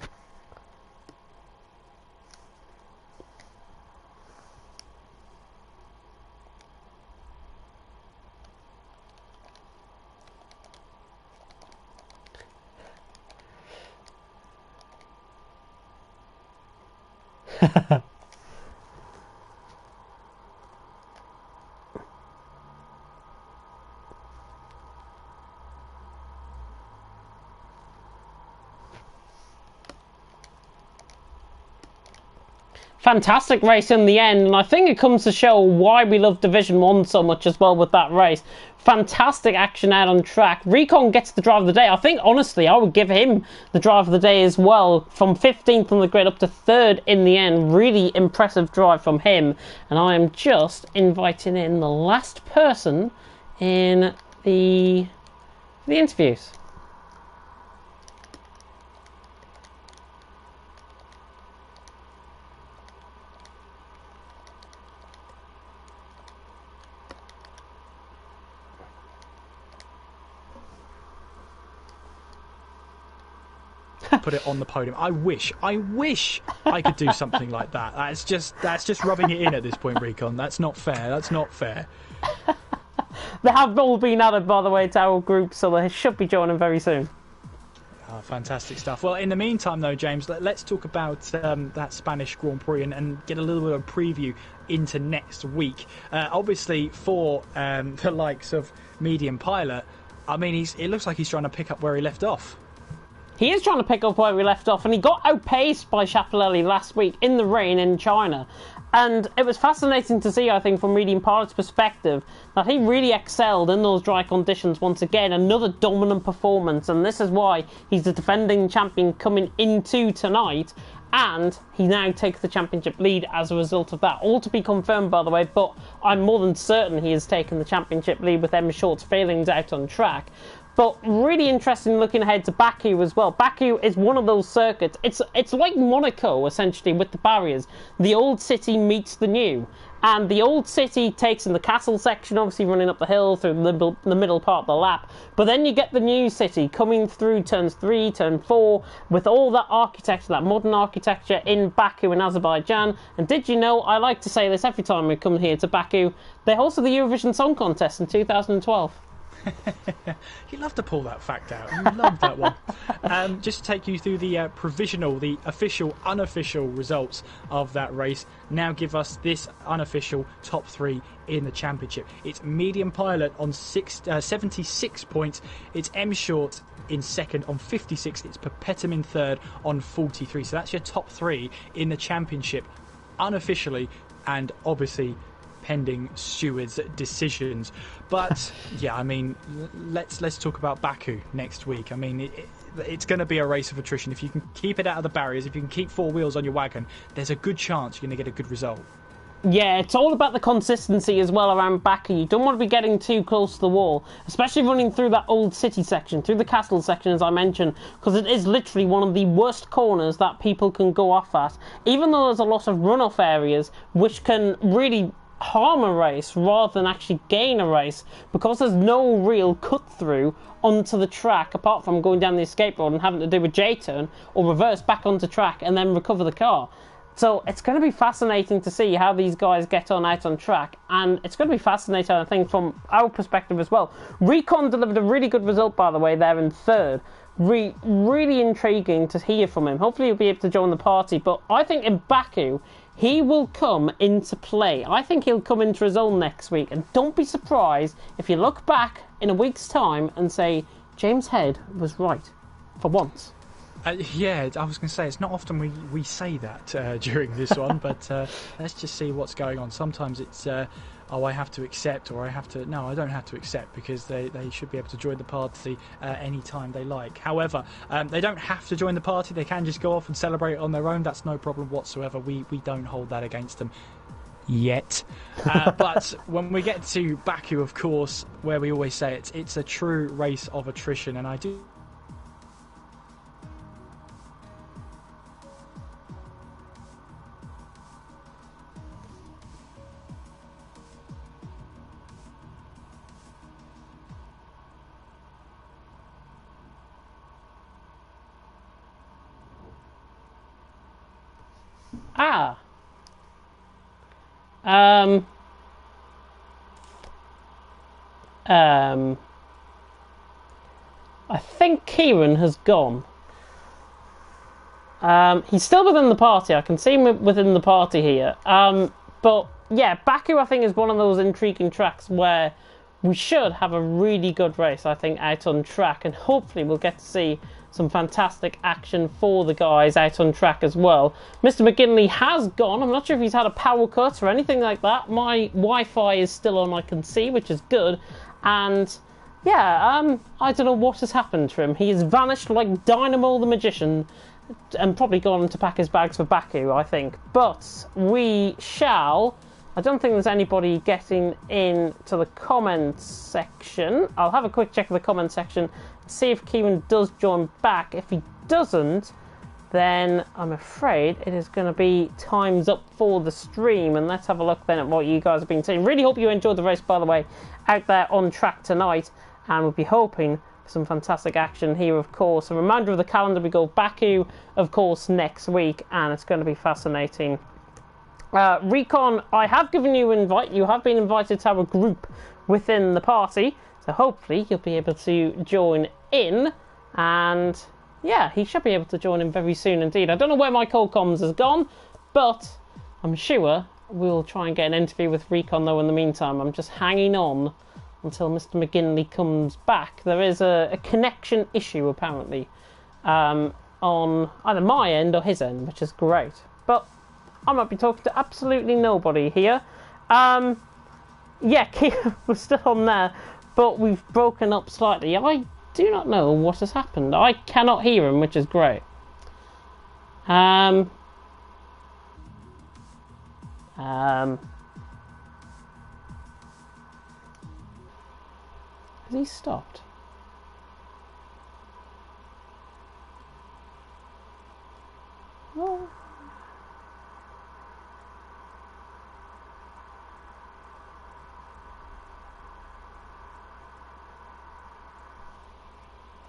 Fantastic race in the end, and I think it comes to show why we love Division 1 so much as well with that race. Fantastic action out on track. Recon gets the drive of the day. I think, honestly, I would give him the drive of the day as well. From 15th on the grid up to 3rd in the end. Really impressive drive from him. And I am just inviting in the last person in the interviews. Put it on the podium. I wish I could do something like that. That's just rubbing it in at this point, Recon. That's not fair. That's not fair. They have all been added, by the way, to our group, so they should be joining very soon. Oh, fantastic stuff. Well, in the meantime, though, James, let's talk about that Spanish Grand Prix and get a little bit of a preview into next week. Obviously, for the likes of Medium Pilot, I mean, it looks like he's trying to pick up where he left off. He is trying to pick up where we left off, and he got outpaced by Shapalele last week in the rain in China. And it was fascinating to see, I think, from Medium Pilot's perspective, that he really excelled in those dry conditions once again. Another dominant performance, and this is why he's the defending champion coming into tonight, and he now takes the championship lead as a result of that. All to be confirmed, by the way, but I'm more than certain he has taken the championship lead with M Short's failings out on track. But really interesting looking ahead to Baku as well. Baku is one of those circuits. It's like Monaco, essentially, with the barriers. The old city meets the new. And the old city takes in the castle section, obviously running up the hill through the middle part of the lap. But then you get the new city coming through turns 3, turn 4, with all that architecture, that modern architecture in Baku in Azerbaijan. And did you know, I like to say this every time we come here to Baku, they hosted the Eurovision Song Contest in 2012. You love to pull that fact out. You love that one. Just to take you through the provisional, the official, unofficial results of that race. Now give us this unofficial top 3 in the championship. It's Medium Pilot on 76 points. It's M Short in second on 56. It's Perpetum in third on 43. So that's your top 3 in the championship, unofficially, and obviously pending stewards' decisions. But yeah, I mean, let's talk about Baku next week. I mean, it's going to be a race of attrition. If you can keep it out of the barriers, if you can keep 4 wheels on your wagon, there's a good chance you're going to get a good result. Yeah, it's all about the consistency as well around Baku. You don't want to be getting too close to the wall, especially running through that old city section, through the castle section, as I mentioned, because it is literally one of the worst corners that people can go off at. Even though there's a lot of runoff areas, which can really harm a race rather than actually gain a race, because there's no real cut through onto the track apart from going down the escape road and having to do a J-turn or reverse back onto track and then recover the car. So it's going to be fascinating to see how these guys get on out on track, and it's going to be fascinating, I think, from our perspective as well. Recon delivered a really good result, by the way, there in third, really intriguing to hear from him. Hopefully he'll be able to join the party, but I think in Baku he will come into play. I think he'll come into his own next week, and don't be surprised if you look back in a week's time and say James Head was right for once. Yeah, I was going to say, it's not often we say that during this one, but let's just see what's going on. Sometimes it's, oh, I have to accept, or I have to... No, I don't have to accept, because they should be able to join the party any time they like. However, they don't have to join the party. They can just go off and celebrate on their own. That's no problem whatsoever. We don't hold that against them. Yet. But when we get to Baku, of course, where we always say it's a true race of attrition, and I do... I think Kieran has gone. He's still within the party. I can see him within the party here. But yeah, Baku I think is one of those intriguing tracks where we should have a really good race, I think, out on track, and hopefully we'll get to see some fantastic action for the guys out on track as well. Mr. McGinley has gone. I'm not sure if he's had a power cut or anything like that. My Wi-Fi is still on, I can see, which is good. And yeah, I don't know what has happened to him. He has vanished like Dynamo the Magician, and probably gone to pack his bags for Baku, I think. But we shall... I don't think there's anybody getting into the comments section. I'll have a quick check of the comment section, see if Kieran does join back. If he doesn't, then I'm afraid it is going to be time's up for the stream. And let's have a look then at what you guys have been saying. Really hope you enjoyed the race, by the way, out there on track tonight. And we'll be hoping for some fantastic action here, of course. A reminder of the calendar, we go Baku, of course, next week. And it's going to be fascinating. Recon, I have given you an invite. You have been invited to have a group within the party. So hopefully you'll be able to join in. And yeah, he should be able to join in very soon indeed. I don't know where my cold comms has gone, but I'm sure we'll try and get an interview with Recon though in the meantime. I'm just hanging on until Mr. McGinley comes back. There is a connection issue apparently on either my end or his end, which is great. But I might be talking to absolutely nobody here. Yeah, Kia was still on there, but we've broken up slightly. I do not know what has happened. I cannot hear him, which is great. Has he stopped? Oh.